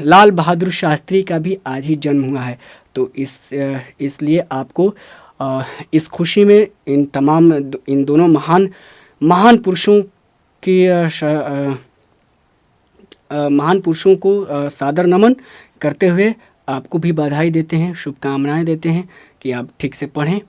लाल बहादुर शास्त्री का भी आज ही जन्म हुआ है। तो इसलिए आपको इस खुशी में इन दोनों महान पुरुषों की महान पुरुषों को सादर नमन करते हुए आपको भी बधाई देते हैं, शुभकामनाएं देते हैं कि आप ठीक से पढ़ें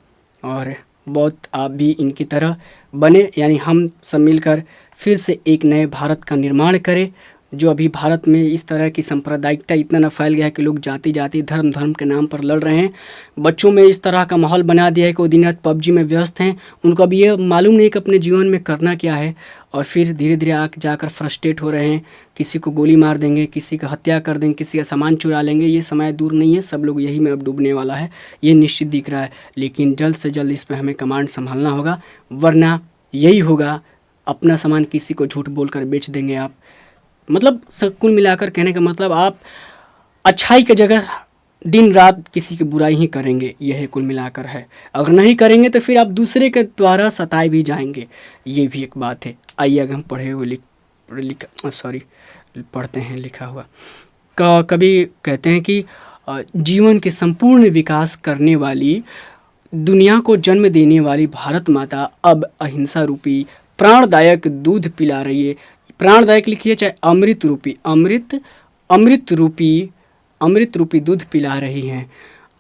और बहुत आप भी इनकी तरह बने, यानी हम सब मिलकर फिर से एक नए भारत का निर्माण करें। जो अभी भारत में इस तरह की सांप्रदायिकता इतना न फैल गया है कि लोग जाति धर्म के नाम पर लड़ रहे हैं। बच्चों में इस तरह का माहौल बना दिया है कि वो दिन रात पबजी में व्यस्त हैं। उनको अब ये मालूम नहीं कि अपने जीवन में करना क्या है, और फिर धीरे धीरे आके जाकर फ्रस्ट्रेट हो रहे हैं। किसी को गोली मार देंगे, किसी का हत्या कर देंगे, किसी का सामान चुरा लेंगे। ये समय दूर नहीं है, सब लोग यही में अब डूबने वाला है, ये निश्चित दिख रहा है। लेकिन जल्द से जल्द इस पर हमें कमांड संभालना होगा, वरना यही होगा, अपना सामान किसी को झूठ बोलकर बेच देंगे आप। मतलब कुल मिलाकर कहने का मतलब, आप अच्छाई की जगह दिन रात किसी की बुराई ही करेंगे, यह कुल मिलाकर है। अगर नहीं करेंगे तो फिर आप दूसरे के द्वारा सताए भी जाएंगे, ये भी एक बात है। आइए अगर हम पढ़ते हैं लिखा हुआ। कभी कहते हैं कि जीवन के संपूर्ण विकास करने वाली, दुनिया को जन्म देने वाली भारत माता अब अहिंसा रूपी प्राणदायक दूध पिला रही है। प्राणदायक लिखिए चाहे अमृत रूपी दूध पिला रही हैं।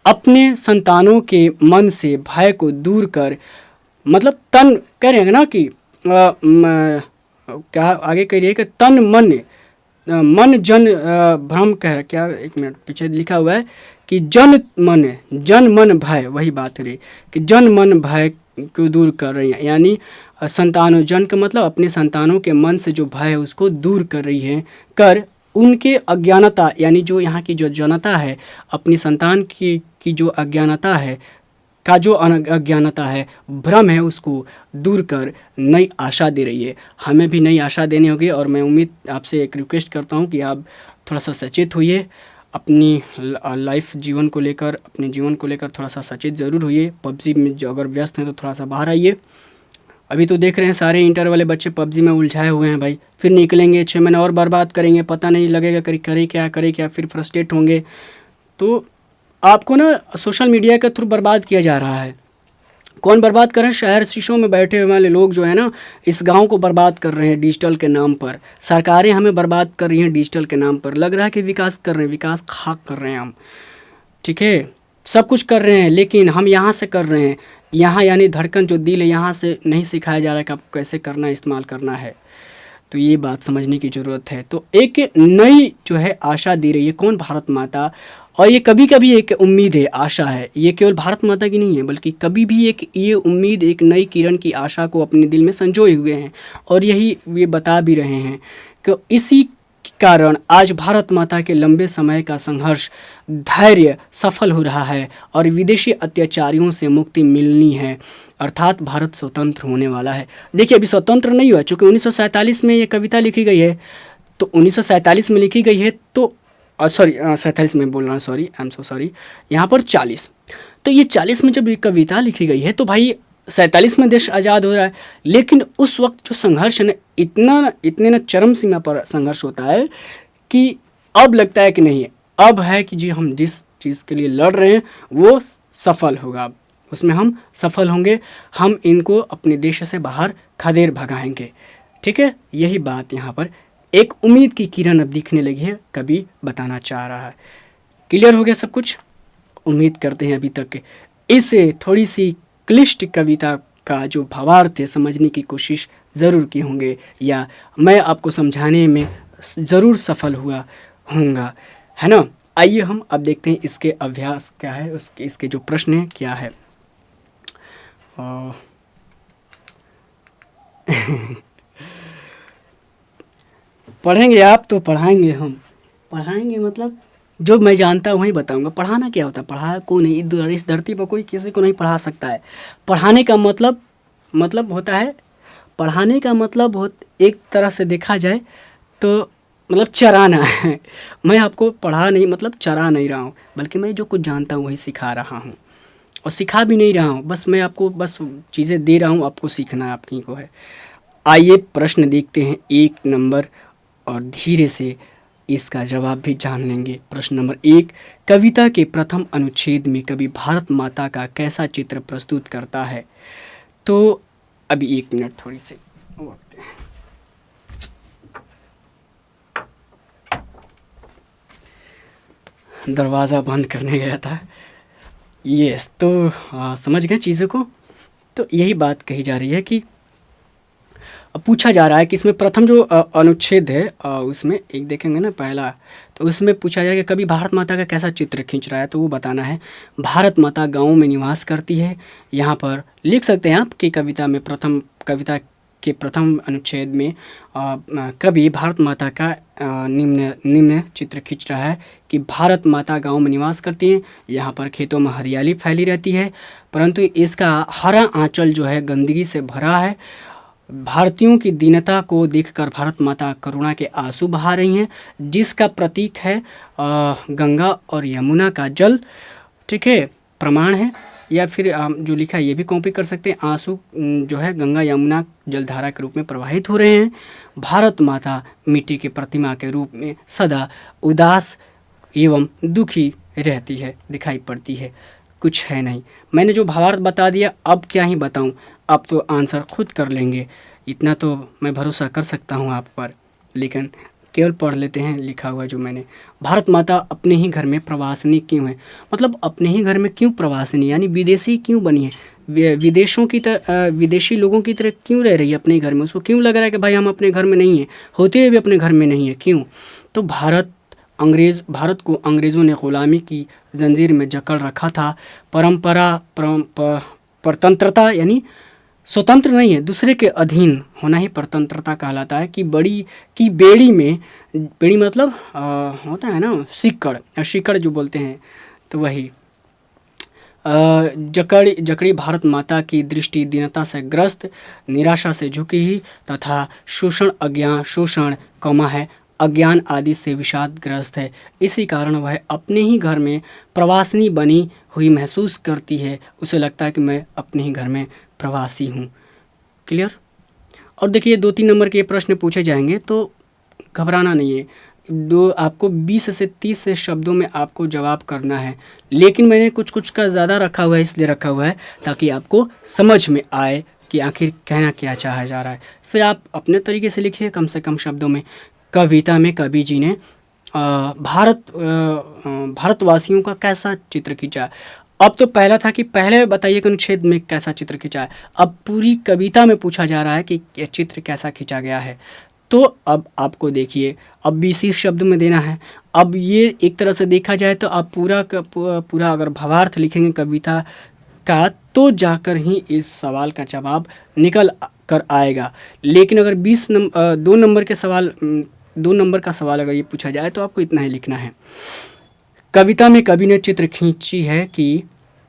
अपने संतानों के मन से भय को दूर कर, मतलब तन कह रहे हैं ना कि क्या आगे कह रही है कि तन मन मन जन भ्रम कह रहा, क्या एक मिनट पीछे लिखा हुआ है कि जन मन भय, वही बात रही कि जन मन भय को दूर कर रही है, यानी संतानों, जन का मतलब अपने संतानों के मन से जो भय है उसको दूर कर रही है, कर उनके अज्ञानता, यानी जो यहाँ की जो जनता है, अपनी संतान की जो अज्ञानता है, का जो अज्ञानता है, भ्रम है, उसको दूर कर नई आशा दे रही है। हमें भी नई आशा देनी होगी और मैं उम्मीद आपसे एक रिक्वेस्ट करता हूँ कि आप थोड़ा सा सचेत होइए, अपनी लाइफ जीवन को लेकर, अपने जीवन को लेकर थोड़ा सा सचेत ज़रूर होइए। पबजी में जो अगर व्यस्त हैं तो थोड़ा सा बाहर आइए। अभी तो देख रहे हैं सारे इंटर वाले बच्चे पबजी में उलझाए हुए हैं भाई, फिर निकलेंगे 6 महीने और बर्बाद करेंगे, पता नहीं लगेगा करे क्या, फिर फ्रस्ट्रेट होंगे। तो आपको ना सोशल मीडिया के थ्रू बर्बाद किया जा रहा है। कौन बर्बाद कर रहे हैं? शहर शीशों में बैठे हुए वाले लोग जो है ना, इस गांव को बर्बाद कर रहे हैं डिजिटल के नाम पर। सरकारें हमें बर्बाद कर रही हैं डिजिटल के नाम पर। लग रहा है कि विकास कर रहे हैं, विकास खाक कर रहे हैं हम, ठीक है, सब कुछ कर रहे हैं, लेकिन हम यहाँ से कर रहे हैं। यहाँ यानी धड़कन जो दिल है, यहाँ से नहीं सिखाया जा रहा है कि आपको कैसे करना है, इस्तेमाल करना है। तो ये बात समझने की ज़रूरत है। तो एक नई जो है आशा दे रही है, कौन? भारत माता। और ये कभी कभी एक उम्मीद है, आशा है, ये केवल भारत माता की नहीं है, बल्कि कभी भी एक ये उम्मीद, एक नई किरण की आशा को अपने दिल में संजोए हुए हैं। और यही ये बता भी रहे हैं कि इसी कारण आज भारत माता के लंबे समय का संघर्ष, धैर्य सफल हो रहा है और विदेशी अत्याचारियों से मुक्ति मिलनी है, अर्थात भारत स्वतंत्र होने वाला है। देखिए अभी स्वतंत्र नहीं हुआ, चूँकि 1947 में ये कविता लिखी गई है, तो 1947 में लिखी गई है, तो सॉरी 47 में बोल रहा हूँ, sorry, I am so sorry, यहाँ पर 40। तो ये 40 में जब ये कविता लिखी गई है तो भाई 47 में देश आज़ाद हो रहा है। लेकिन उस वक्त जो संघर्ष है ना, इतने ना चरम सीमा पर संघर्ष होता है कि अब लगता है कि नहीं, अब है कि जी हम जिस चीज़ के लिए लड़ रहे हैं वो सफल होगा, अब उसमें हम सफल होंगे, हम इनको अपने देश से बाहर खदेड़ भगाएंगे। ठीक है, यही बात यहाँ पर एक उम्मीद की किरण अब दिखने लगी है, कवि बताना चाह रहा है। क्लियर हो गया सब कुछ? उम्मीद करते हैं अभी तक इस थोड़ी सी क्लिष्ट कविता का जो भावार्थ है समझने की कोशिश ज़रूर की होंगे, या मैं आपको समझाने में ज़रूर सफल हुआ होऊंगा, है ना। आइए हम अब देखते हैं इसके अभ्यास क्या है, इसके जो प्रश्न हैं क्या है। पढ़ेंगे आप तो पढ़ाएंगे हम, पढ़ाएंगे मतलब जो मैं जानता हूँ वही बताऊंगा। पढ़ाना क्या होता है? पढ़ाया को नहीं, इस धरती पर कोई किसी को नहीं पढ़ा सकता है। पढ़ाने का मतलब होता है, पढ़ाने का मतलब हो, एक तरह से देखा जाए तो मतलब चराना है। मैं आपको पढ़ा नहीं मतलब चरा नहीं रहा हूँ, बल्कि मैं जो कुछ जानता हूँ वही सिखा रहा हूँ, और सिखा भी नहीं रहा हूँ, बस मैं आपको बस चीज़ें दे रहा हूँ, आपको सीखना आपकी को है। आइए प्रश्न देखते हैं 1 नंबर, और धीरे से इसका जवाब भी जान लेंगे। प्रश्न नंबर 1, कविता के प्रथम अनुच्छेद में कवि भारत माता का कैसा चित्र प्रस्तुत करता है? तो अभी 1 मिनट थोड़ी सी वक्त है। दरवाज़ा बंद करने गया था। यस, तो समझ गए चीज़ों को। तो यही बात कही जा रही है कि पूछा जा रहा है कि इसमें प्रथम जो अनुच्छेद है उसमें एक देखेंगे ना पहला, तो उसमें पूछा जाएगा कभी भारत माता का कैसा चित्र खींच रहा है, तो वो बताना है भारत माता गाँव में निवास करती है। यहाँ पर लिख सकते हैं आप कि कविता के प्रथम अनुच्छेद में कवि भारत माता का निम्न चित्र खींच रहा है कि भारत माता गांव में निवास करती हैं। यहाँ पर खेतों में हरियाली फैली रहती है, परंतु इसका हरा आंचल जो है गंदगी से भरा है। भारतीयों की दीनता को देखकर भारत माता करुणा के आंसू बहा रही हैं, जिसका प्रतीक है गंगा और यमुना का जल। ठीक है, प्रमाण है, या फिर जो लिखा है ये भी कॉपी कर सकते हैं। आंसू जो है गंगा यमुना जलधारा के रूप में प्रवाहित हो रहे हैं। भारत माता मिट्टी की प्रतिमा के रूप में सदा उदास एवं दुखी रहती है, दिखाई पड़ती है, कुछ है नहीं। मैंने जो भावार्थ बता दिया, अब क्या ही बताऊं, अब तो आंसर खुद कर लेंगे, इतना तो मैं भरोसा कर सकता हूं आप पर। लेकिन केवल पढ़ लेते हैं लिखा हुआ जो मैंने। भारत माता अपने ही घर में प्रवासिनी क्यों है? मतलब अपने ही घर में क्यों प्रवासिनी, यानी विदेशी क्यों बनी है? विदेशों की तरह, विदेशी लोगों की तरह क्यों रह रही है अपने घर में? उसको क्यों लग रहा है कि भाई हम अपने घर में नहीं हैं, होते हुए भी अपने घर में नहीं है, क्यों? तो भारत को अंग्रेज़ों ने ग़ुलामी की जंजीर में जकड़ रखा था। परतंत्रता यानी स्वतंत्र नहीं है, दूसरे के अधीन होना ही परतंत्रता कहलाता है। कि बेड़ी मतलब होता है ना सिकड़ जो बोलते हैं, तो वही जकड़ी भारत माता की दृष्टि दीनता से ग्रस्त, निराशा से झुकी ही तथा शोषण अज्ञान आदि से विषादग्रस्त है। इसी कारण वह अपने ही घर में प्रवासिनी बनी हुई महसूस करती है। उसे लगता है कि मैं अपने ही घर में प्रवासी हूँ। क्लियर? और देखिए 2-3 नंबर के प्रश्न पूछे जाएंगे, तो घबराना नहीं है। आपको 20 से 30 शब्दों में आपको जवाब करना है, लेकिन मैंने कुछ का ज़्यादा रखा हुआ है, इसलिए रखा हुआ है ताकि आपको समझ में आए कि आखिर कहना क्या चाहा जा रहा है। फिर आप अपने तरीके से लिखिए कम से कम शब्दों में। कविता में कवि जी ने भारतवासियों का कैसा चित्र खींचा? अब तो पहला था कि पहले बताइए कि अनुच्छेद में कैसा चित्र खींचा है। अब पूरी कविता में पूछा जा रहा है कि चित्र कैसा खींचा गया है। तो अब आपको देखिए, अब 20 शब्द में देना है। अब ये एक तरह से देखा जाए तो आप पूरा अगर भावार्थ लिखेंगे कविता का, तो जाकर ही इस सवाल का जवाब निकल कर आएगा। लेकिन अगर 2 नंबर का सवाल अगर ये पूछा जाए तो आपको इतना ही लिखना है। कविता में कवि ने चित्र खींची है कि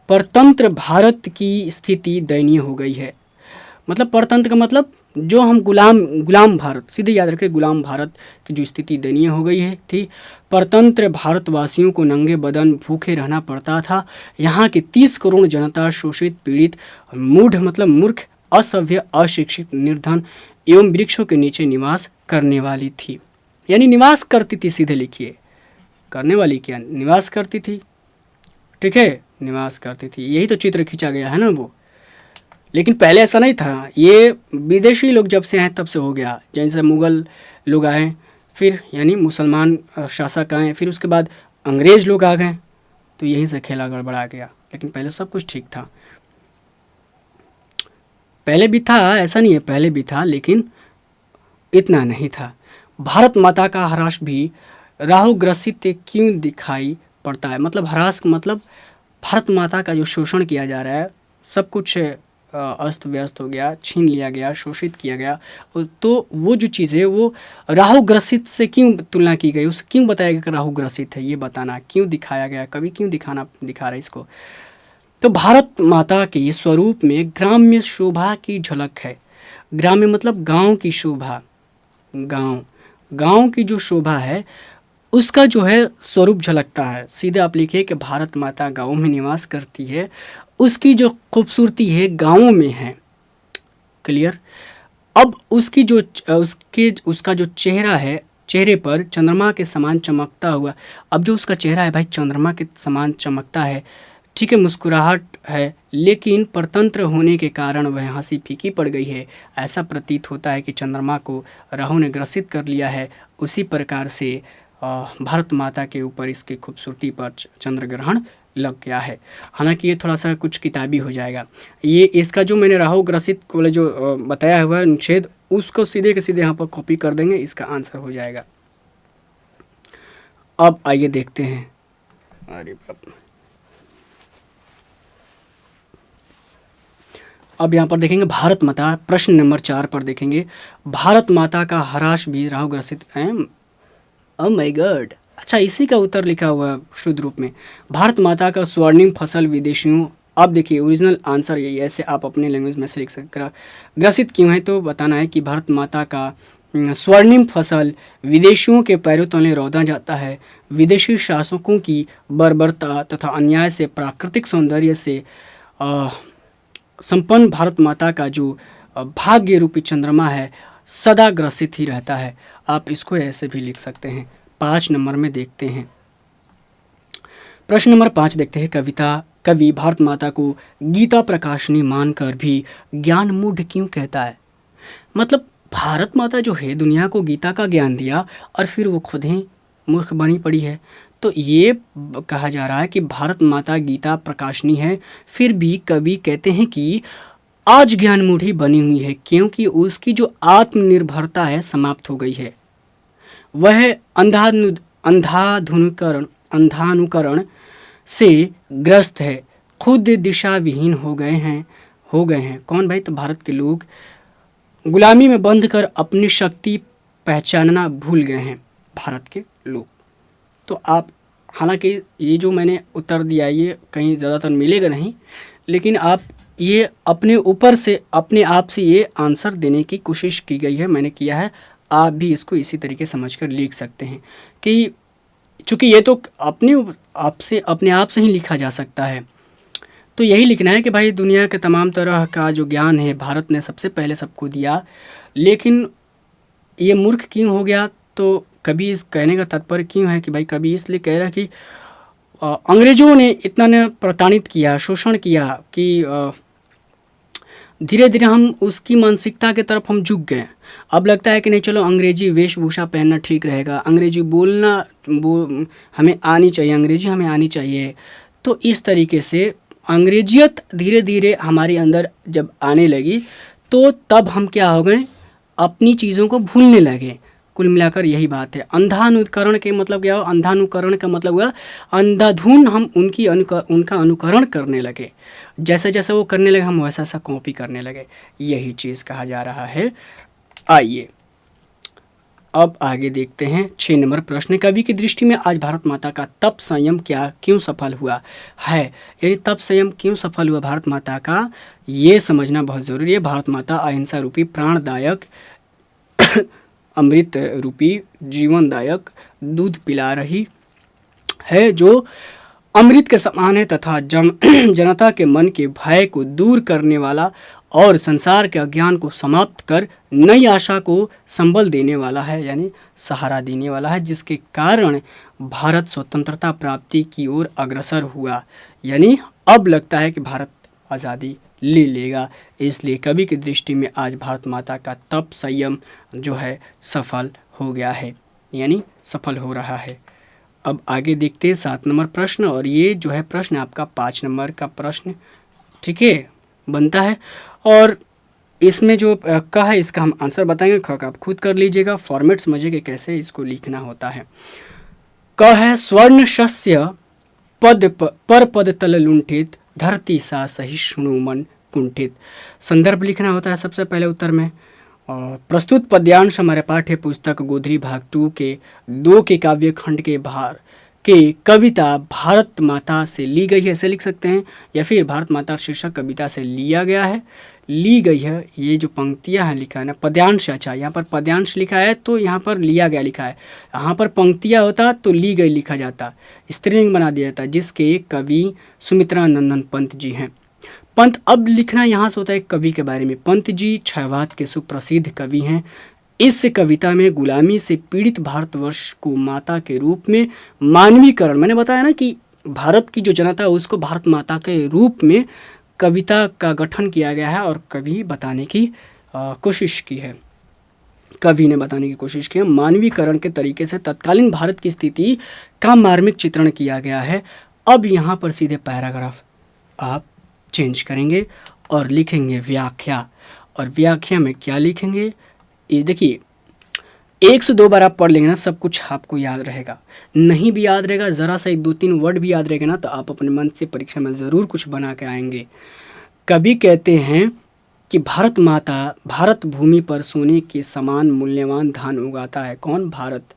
परतंत्र भारत की स्थिति दयनीय हो गई है। मतलब परतंत्र का मतलब जो हम गुलाम भारत, सीधे याद रखें, गुलाम भारत की जो स्थिति दयनीय हो गई है थी। परतंत्र भारतवासियों को नंगे बदन भूखे रहना पड़ता था। यहाँ की 30 करोड़ जनता शोषित, पीड़ित, मूर्ख, असभ्य, अशिक्षित, निर्धन एवं वृक्षों के नीचे निवास करने वाली थी। यानी निवास करती थी, सीधे लिखिए, करने वाली क्या, निवास करती थी। ठीक है, निवास करती थी, यही तो चित्र खींचा गया है ना वो। लेकिन पहले ऐसा नहीं था, ये विदेशी लोग जब से आए तब से हो गया। जैसे मुग़ल लोग आए, फिर यानी मुसलमान शासक आए, फिर उसके बाद अंग्रेज़ लोग आ गए, तो यहीं से खेला गड़बड़ा गया। लेकिन पहले सब कुछ ठीक था, पहले भी था, ऐसा नहीं है, पहले भी था, लेकिन इतना नहीं था। भारत माता का ह्रास भी राहुग्रसित क्यों दिखाई पड़ता है? मतलब ह्रास मतलब भारत माता का जो शोषण किया जा रहा है, सब कुछ अस्त व्यस्त हो गया, छीन लिया गया, शोषित किया गया, तो वो जो चीज़ है वो राहुग्रसित से क्यों तुलना की गई, उसे क्यों बताया गया कि राहुग्रसित है, ये बताना क्यों दिखाया गया, कभी क्यों दिखा रहा है इसको। तो भारत माता के स्वरूप में ग्राम्य शोभा की झलक है। ग्राम्य मतलब गांव की शोभा, गांव की जो शोभा है उसका जो है स्वरूप झलकता है। सीधे आप लिखिए कि भारत माता गाँव में निवास करती है, उसकी जो खूबसूरती है गाँवों में है। क्लियर? अब उसका जो चेहरा है, चेहरे पर चंद्रमा के समान चमकता हुआ, अब जो उसका चेहरा है भाई चंद्रमा के समान चमकता है, ठीक है, मुस्कुराहट है, लेकिन परतंत्र होने के कारण वह हंसी फीकी पड़ गई है। ऐसा प्रतीत होता है कि चंद्रमा को राहु ने ग्रसित कर लिया है। उसी प्रकार से भारत माता के ऊपर इसकी खूबसूरती पर चंद्र ग्रहण लग गया है। हालांकि ये थोड़ा सा कुछ किताबी हो जाएगा। ये इसका जो मैंने राहु ग्रसित वाले जो बताया हुआ है अनुच्छेद, उसको सीधे के सीधे यहाँ पर कॉपी कर देंगे, इसका आंसर हो जाएगा। अब आइए देखते हैं। अरे बाप, अब यहाँ पर देखेंगे भारत माता, प्रश्न नंबर 4 पर देखेंगे भारत माता का ह्रास भी राहु ग्रसित है। ओह माय गॉड, अच्छा इसी का उत्तर लिखा हुआ शुद्ध रूप में। भारत माता का स्वर्णिम फसल विदेशियों, अब देखिए ओरिजिनल आंसर यही है, ऐसे आप अपने लैंग्वेज में से लिख सकते। ग्रसित क्यों है तो बताना है कि भारत माता का स्वर्णिम फसल विदेशियों के पैरों तले रौंदा जाता है। विदेशी शासकों की बर्बरता तथा अन्याय से प्राकृतिक सौंदर्य से संपन्न भारत माता का जो भाग्य रूपी चंद्रमा है सदा ग्रसित ही रहता है। आप इसको ऐसे भी लिख सकते हैं। 5 नंबर में देखते हैं, प्रश्न नंबर 5 देखते हैं। कवि भारत माता को गीता प्रकाशनी मानकर भी ज्ञान मूढ़ क्यों कहता है? मतलब भारत माता जो है दुनिया को गीता का ज्ञान दिया और फिर वो खुद ही मूर्ख बनी पड़ी है। तो ये कहा जा रहा है कि भारत माता गीता प्रकाशनी है, फिर भी कवि कहते हैं कि आज ज्ञान मूढ़ी बनी हुई है, क्योंकि उसकी जो आत्मनिर्भरता है समाप्त हो गई है। वह अंधानुकरण से ग्रस्त है, खुद दिशा विहीन हो गए हैं। कौन भाई? तो भारत के लोग गुलामी में बंध कर अपनी शक्ति पहचानना भूल गए हैं, भारत के लोग। तो आप, हालांकि ये जो मैंने उत्तर दिया ये कहीं ज़्यादातर मिलेगा नहीं, लेकिन आप ये अपने ऊपर से, अपने आप से ये आंसर देने की कोशिश की गई है, मैंने किया है। आप भी इसको इसी तरीके समझकर लिख सकते हैं कि चूँकि ये तो अपने आप से ही लिखा जा सकता है। तो यही लिखना है कि भाई दुनिया के तमाम तरह का जो ज्ञान है भारत ने सबसे पहले सबको दिया, लेकिन ये मूर्ख क्यों हो गया? तो कभी इस कहने का तात्पर्य क्यों है कि भाई कभी इसलिए कह रहा है कि अंग्रेज़ों ने इतना ने प्रताड़ित किया, शोषण किया कि धीरे धीरे हम उसकी मानसिकता की तरफ हम झुक गए। अब लगता है कि नहीं, चलो अंग्रेजी वेशभूषा पहनना ठीक रहेगा, अंग्रेजी बोलना हमें आनी चाहिए, अंग्रेजी हमें आनी चाहिए। तो इस तरीके से अंग्रेजियत धीरे धीरे हमारे अंदर जब आने लगी तो तब हम क्या हो गए, अपनी चीज़ों को भूलने लगे। कुल मिलाकर यही बात है। अंधानुकरण के मतलब क्या हुआ? अंधानुकरण का मतलब हुआ अंधाधुन हम उनका अनुकरण करने लगे, जैसे जैसे वो करने लगे हम वैसा सा कॉपी करने लगे, यही चीज़ कहा जा रहा है। आइए अब आगे देखते हैं 6 नंबर प्रश्न। कवि की दृष्टि में आज भारत माता का तप संयम क्यों सफल हुआ है? यानी तप संयम क्यों सफल हुआ भारत माता का, ये समझना बहुत ज़रूरी है। भारत माता अहिंसा रूपी प्राणदायक अमृत रूपी जीवनदायक दूध पिला रही है, जो अमृत के समान है तथा जनता के मन के भय को दूर करने वाला और संसार के अज्ञान को समाप्त कर नई आशा को संबल देने वाला है, यानी सहारा देने वाला है, जिसके कारण भारत स्वतंत्रता प्राप्ति की ओर अग्रसर हुआ। यानी अब लगता है कि भारत आज़ादी ले लेगा। इसलिए कवि की दृष्टि में आज भारत माता का तप संयम जो है सफल हो गया है, यानी सफल हो रहा है। अब आगे देखते हैं 7 नंबर प्रश्न, और ये जो है प्रश्न आपका 5 नंबर का प्रश्न, ठीक है, बनता है। और इसमें जो का है इसका हम आंसर बताएंगे, ख का आप खुद कर लीजिएगा, फॉर्मेट समझिए कि कैसे इसको लिखना होता है। क है स्वर्ण शस्य पर पद तल लुंठित, धरती सा सहिष्णु मन कुंठित। संदर्भ लिखना होता है सबसे पहले उत्तर में। और प्रस्तुत पद्यांश हमारे पाठ्य पुस्तक गोधरी भाग 2 के 2 के काव्य खंड के भार के कविता भारत माता से ली गई है, ऐसे लिख सकते हैं, या फिर भारत माता शीर्षक कविता से लिया गया है, ली गई है। ये जो पंक्तियां हैं लिखा है ना, पद्यांश, अच्छा यहाँ पर पद्यांश लिखा है तो यहाँ पर लिया गया लिखा है, यहाँ पर पंक्तियां होता तो ली गई लिखा जाता, स्त्रीलिंग बना दिया जाता, जिसके कवि सुमित्रा नंदन पंत जी हैं। पंत अब लिखना यहाँ से होता है कवि के बारे में। पंत जी क्षयवाद के सुप्रसिद्ध कवि हैं। इस कविता में गुलामी से पीड़ित भारतवर्ष को माता के रूप में मानवीकरण, मैंने बताया ना कि भारत की जो जनता है उसको भारत माता के रूप में कविता का गठन किया गया है, और कवि बताने की कोशिश की है, कवि ने बताने की कोशिश की है। मानवीकरण के तरीके से तत्कालीन भारत की स्थिति का मार्मिक चित्रण किया गया है। अब यहाँ पर सीधे पैराग्राफ आप चेंज करेंगे और लिखेंगे व्याख्या, और व्याख्या में क्या लिखेंगे ये देखिए, 1 से 2 बार आप पढ़ लेंगे ना सब कुछ आपको याद रहेगा। नहीं भी याद रहेगा, ज़रा सा 1-2-3 वर्ड भी याद रहेगा ना, तो आप अपने मन से परीक्षा में ज़रूर कुछ बना के आएंगे। कवि कहते हैं कि भारत माता भारत भूमि पर सोने के समान मूल्यवान धान उगाता है। कौन? भारत।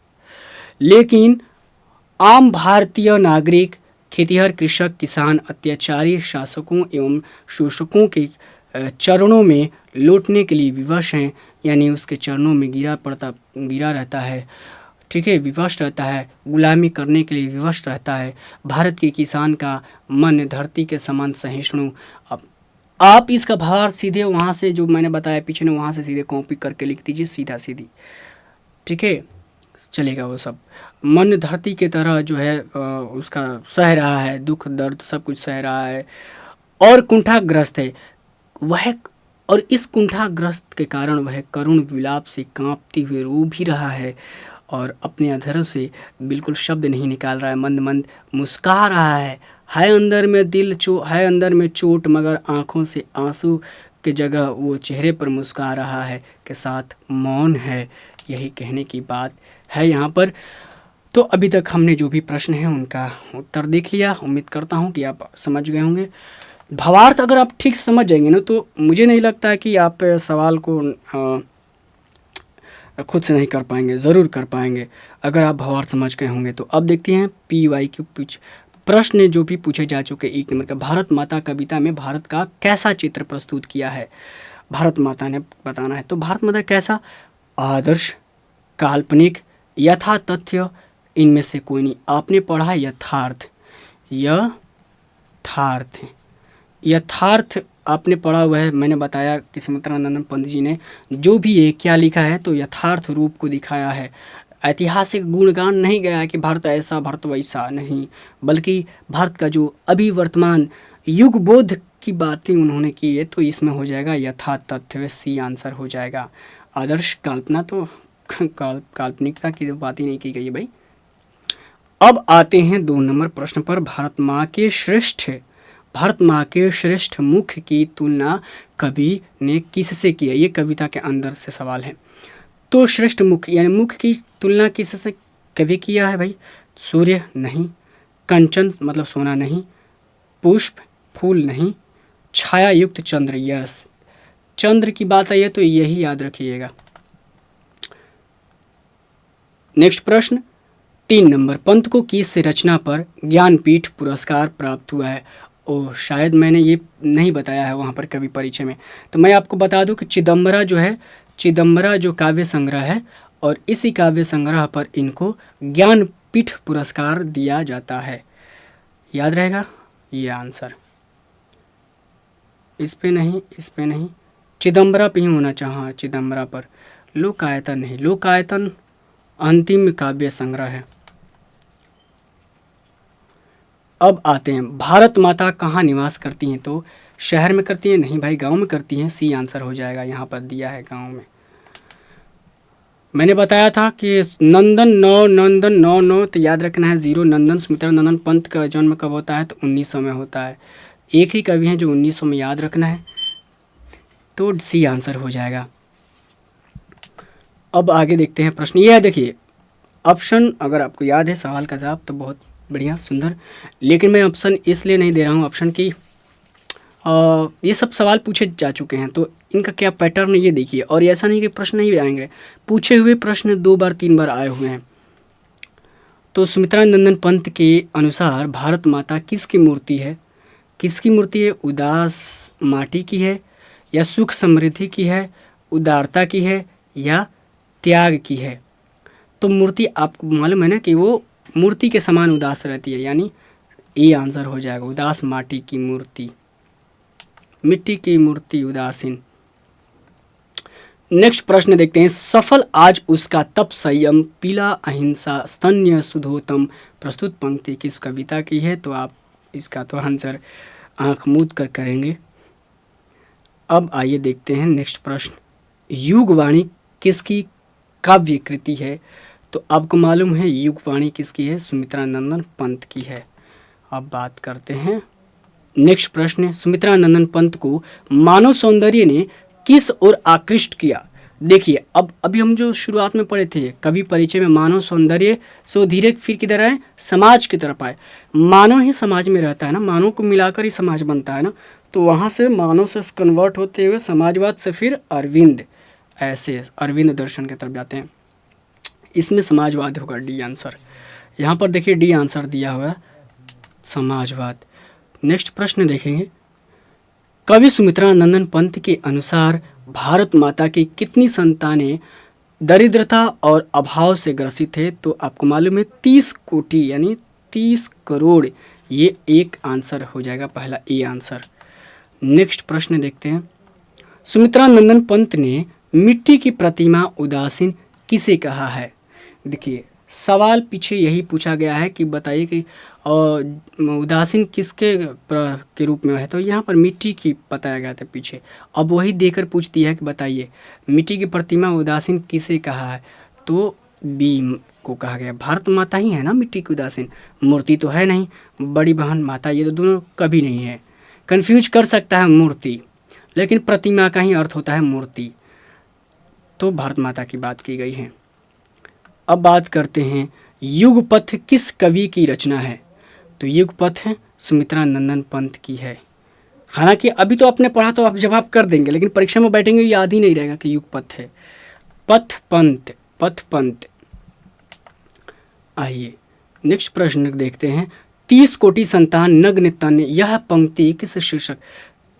लेकिन आम भारतीय नागरिक, खेतिहर, कृषक, किसान अत्याचारी शासकों एवं शोषकों के चरणों में लौटने के लिए विवश हैं, यानी उसके चरणों में गिरा रहता है, ठीक है, विवश रहता है, गुलामी करने के लिए विवश रहता है। भारत के किसान का मन धरती के समान सहिष्णु। अब आप इसका भाव सीधे वहाँ से जो मैंने बताया पीछे ने, वहाँ से सीधे कॉपी करके लिख दीजिए सीधा सीधी, ठीक है, चलेगा वो सब। मन धरती के तरह जो है उसका सह रहा है, दुख दर्द सब कुछ सह रहा है और कुंठाग्रस्त है। वह और इस कुंठाग्रस्त के कारण वह करुण विलाप से कांपते हुए रो भी रहा है और अपने अधरों से बिल्कुल शब्द नहीं निकाल रहा है, मंद मंद मुस्कुरा रहा है अंदर में है अंदर में चोट, मगर आंखों से आंसू की जगह वो चेहरे पर मुस्कुरा रहा है के साथ मौन है। यही कहने की बात है यहाँ पर। तो अभी तक हमने जो भी प्रश्न है उनका उत्तर देख लिया। उम्मीद करता हूँ कि आप समझ गए होंगे। भावार्थ अगर आप ठीक समझ जाएंगे ना, तो मुझे नहीं लगता है कि आप सवाल को खुद से नहीं कर पाएंगे, ज़रूर कर पाएंगे अगर आप भावार्थ समझ गए होंगे। तो अब देखते हैं PYQ प्रश्न जो भी पूछे जा चुके। 1 नंबर का, भारत माता कविता में भारत का कैसा चित्र प्रस्तुत किया है? भारत माता ने बताना है। तो भारत माता कैसा? आदर्श, काल्पनिक, यथा तथ्य, इनमें से कोई नहीं। आपने पढ़ा यथार्थ, यथार्थ आपने पढ़ा हुआ है। मैंने बताया कि सुमित्रा नंदन पंत जी ने जो भी ये क्या लिखा है, तो यथार्थ रूप को दिखाया है। ऐतिहासिक गुणगान नहीं गया कि भारत ऐसा भारत वैसा, नहीं, बल्कि भारत का जो अभी वर्तमान युग बोध की बातें उन्होंने की है। तो इसमें हो जाएगा यथा तथ्य, सी आंसर हो जाएगा। आदर्श, कल्पना तो काल्पनिकता की तो बात ही नहीं की गई है भाई। अब आते हैं 2 नंबर प्रश्न पर। भारत माँ के श्रेष्ठ मुख की तुलना कवि ने किससे की है? ये कविता के अंदर से सवाल है। तो श्रेष्ठ मुख यानी मुख की तुलना किससे कवि किया है भाई? सूर्य नहीं, कंचन मतलब सोना नहीं, पुष्प फूल नहीं, छाया युक्त चंद्र। यस, चंद्र की बात आई है तो यही याद रखिएगा। नेक्स्ट प्रश्न 3 नंबर, पंत को किस रचना पर ज्ञानपीठ पुरस्कार प्राप्त हुआ है? और शायद मैंने ये नहीं बताया है वहाँ पर कवि परिचय में, तो मैं आपको बता दूं कि चिदम्बरा जो काव्य संग्रह है, और इसी काव्य संग्रह पर इनको ज्ञानपीठ पुरस्कार दिया जाता है। याद रहेगा ये आंसर। इस पे नहीं, चिदम्बरा पे ही होना चाहिए। चिदम्बरा पर, लोकायतन नहीं, लोकायतन अंतिम काव्य संग्रह है। अब आते हैं, भारत माता कहाँ निवास करती हैं? तो शहर में करती हैं? नहीं भाई, गांव में करती हैं। सी आंसर हो जाएगा, यहाँ पर दिया है गांव में। मैंने बताया था कि नंदन 9 तो याद रखना है 0। नंदन सुमित्रा नंदन पंत का जन्म कब होता है? तो 1900 में होता है। एक ही कवि हैं जो 1900 में, याद रखना है। तो सी आंसर हो जाएगा। अब आगे देखते हैं प्रश्न। यह देखिए ऑप्शन, अगर आपको याद है सवाल का जवाब तो बहुत बढ़िया सुंदर, लेकिन मैं ऑप्शन इसलिए नहीं दे रहा हूँ ऑप्शन की, ये सब सवाल पूछे जा चुके हैं तो इनका क्या पैटर्न ये देखिए। और ऐसा नहीं कि प्रश्न नहीं आएंगे, पूछे हुए प्रश्न 2 बार 3 बार आए हुए हैं। तो सुमित्रा नंदन पंत के अनुसार भारत माता किसकी मूर्ति है? किसकी मूर्ति है? उदास माटी की है, या सुख समृद्धि की है, उदारता की है, या त्याग की है? तो मूर्ति आपको मालूम है ना कि वो मूर्ति के समान उदास रहती है, यानी ये आंसर हो जाएगा। उदास माटी की मूर्ति, मिट्टी की मूर्ति उदासीन। नेक्स्ट प्रश्न देखते हैं। सफल आज उसका तप संयम, पीला अहिंसा, स्तन्य सुधोतम। प्रस्तुत पंक्ति किस कविता की है? तो आप इसका तो आंसर आंख मूंद कर करेंगे। अब आइए देखते हैं नेक्स्ट प्रश्न। युगवाणी किसकी काव्य कृति है? तो आपको मालूम है युगवाणी किसकी है? सुमित्रा नंदन पंत की है। अब बात करते हैं नेक्स्ट प्रश्न। सुमित्रा नंदन पंत को मानव सौंदर्य ने किस ओर आकृष्ट किया? देखिए अब अभी हम जो शुरुआत में पढ़े थे कवि परिचय में, मानव सौंदर्य से धीरे फिर किधर आए? समाज की तरफ आए। मानव ही समाज में रहता है ना, मानव को मिलाकर ही समाज बनता है ना, तो वहाँ से मानव से कन्वर्ट होते हुए समाजवाद से फिर अरविंद, ऐसे अरविंद दर्शन की तरफ जाते हैं। इसमें समाजवाद होगा डी आंसर। यहाँ पर देखिए डी आंसर दिया हुआ है, समाजवाद। नेक्स्ट प्रश्न देखेंगे। कवि सुमित्रा नंदन पंत के अनुसार भारत माता की कितनी संतानें दरिद्रता और अभाव से ग्रसित है? तो आपको मालूम है 30 कोटि यानी 30 करोड़। ये एक आंसर हो जाएगा, पहला ए आंसर। नेक्स्ट प्रश्न देखते हैं। सुमित्रा नंदन पंत ने मिट्टी की प्रतिमा उदासीन किसे कहा है? देखिए सवाल पीछे यही पूछा गया है कि बताइए कि उदासीन किसके के रूप में है, तो यहाँ पर मिट्टी की बताया गया था पीछे। अब वही देकर पूछ दिया है कि बताइए मिट्टी की प्रतिमा उदासीन किसे कहा है, तो बी को कहा गया। भारत माता ही है ना मिट्टी की उदासीन, मूर्ति तो है नहीं, बड़ी बहन माता ये तो दोनों कभी नहीं है। कन्फ्यूज कर सकता है मूर्ति, लेकिन प्रतिमा का ही अर्थ होता है मूर्ति, तो भारत माता की बात की गई है। अब बात करते हैं युगपथ किस कवि की रचना है, तो युगपथ सुमित्रा नंदन पंत की है। हालांकि अभी तो आपने पढ़ा तो आप जवाब कर देंगे, लेकिन परीक्षा में बैठेंगे याद ही नहीं रहेगा कि युगपथ है। पथ पंत। आइए नेक्स्ट प्रश्न देखते हैं। 30 कोटि संतान नग्न तन, यह पंक्ति किस शीर्षक।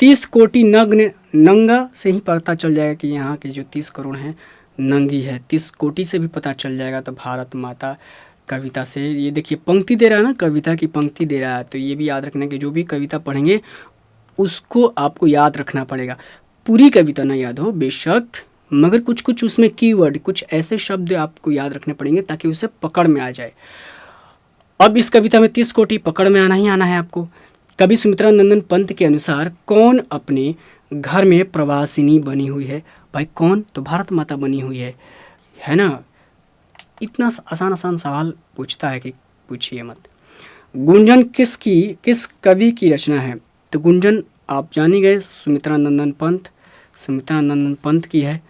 30 कोटि नग्न, नंगा से ही पता चल जाएगा कि यहाँ के जो 30 करोड़ हैं नंगी है। 30 कोटि से भी पता चल जाएगा, तो भारत माता कविता से। ये देखिए पंक्ति दे रहा है ना, कविता की पंक्ति दे रहा है, तो ये भी याद रखना कि जो भी कविता पढ़ेंगे उसको आपको याद रखना पड़ेगा। पूरी कविता ना याद हो बेशक, मगर कुछ कुछ उसमें कीवर्ड, कुछ ऐसे शब्द आपको याद रखने पड़ेंगे ताकि उसे पकड़ में आ जाए। अब इस कविता में 30 कोटि पकड़ में आना ही आना है आपको। कवि सुमित्रा नंदन पंत के अनुसार कौन अपने घर में प्रवासिनी बनी हुई है, भाई कौन, तो भारत माता बनी हुई है ना। इतना आसान आसान सवाल पूछता है कि पूछिए मत। गुंजन किस कवि की रचना है, तो गुंजन आप जान ही गए सुमित्रा नंदन पंत की है।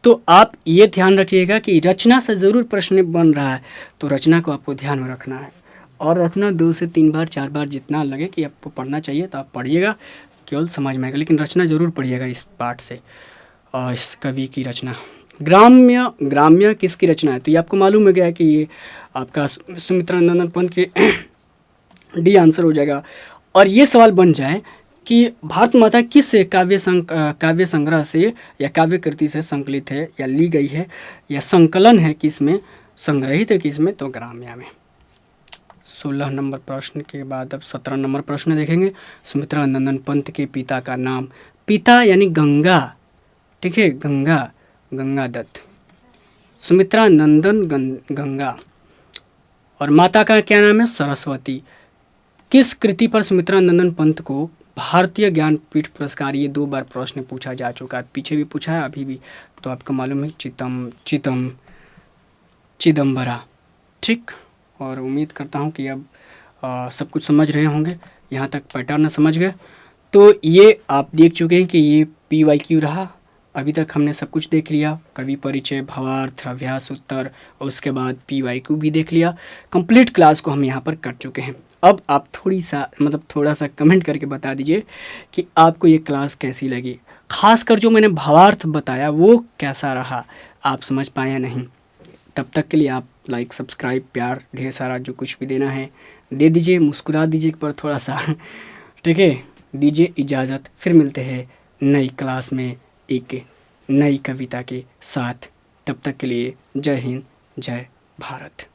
तो आप ये ध्यान रखिएगा कि रचना से ज़रूर प्रश्न बन रहा है, तो रचना को आपको ध्यान में रखना है, और रचना 2 से 3 बार 4 बार जितना लगे कि आपको पढ़ना चाहिए तो आप पढ़िएगा, केवल समझ में आएगा, लेकिन रचना ज़रूर पढ़िएगा इस पाठ से। और इस कवि की रचना ग्राम्य किसकी रचना है, तो ये आपको मालूम है गया कि ये आपका सुमित्रा नंदन पंत के डी आंसर हो जाएगा। और ये सवाल बन जाए कि भारत माता किस काव्य संग्रह से या काव्य कृति से संकलित है या ली गई है या संकलन है किसमें, संग्रहित है किसमें, तो ग्राम्य में। 16 नंबर प्रश्न के बाद अब 17 नंबर प्रश्न देखेंगे। सुमित्रा नंदन पंत के पिता का नाम, पिता यानी गंगा, ठीक है, गंगा दत्त, सुमित्रा नंदन गंगा, और माता का क्या नाम है, सरस्वती। किस कृति पर सुमित्रा नंदन पंत को भारतीय ज्ञानपीठ पुरस्कार, ये 2 बार प्रश्न पूछा जा चुका है, पीछे भी पूछा है अभी भी, तो आपको मालूम है चिदम्बरा, ठीक। और उम्मीद करता हूँ कि अब सब कुछ समझ रहे होंगे, यहाँ तक पैटर्न समझ गए। तो ये आप देख चुके हैं कि ये PYQ रहा। अभी तक हमने सब कुछ देख लिया, कवि परिचय, भावार्थ, अभ्यास उत्तर, और उसके बाद PYQ भी देख लिया। कंप्लीट क्लास को हम यहाँ पर कर चुके हैं। अब आप थोड़ा सा कमेंट करके बता दीजिए कि आपको ये क्लास कैसी लगी, खासकर जो मैंने भावार्थ बताया वो कैसा रहा, आप समझ पाए या नहीं। तब तक के लिए आप लाइक, सब्सक्राइब, प्यार ढेर सारा जो कुछ भी देना है दे दीजिए, मुस्कुरा दीजिए पर थोड़ा सा, ठीक है। दीजिए इजाज़त, फिर मिलते हैं नई क्लास में एक नई कविता के साथ। तब तक के लिए जय हिंद, जय भारत।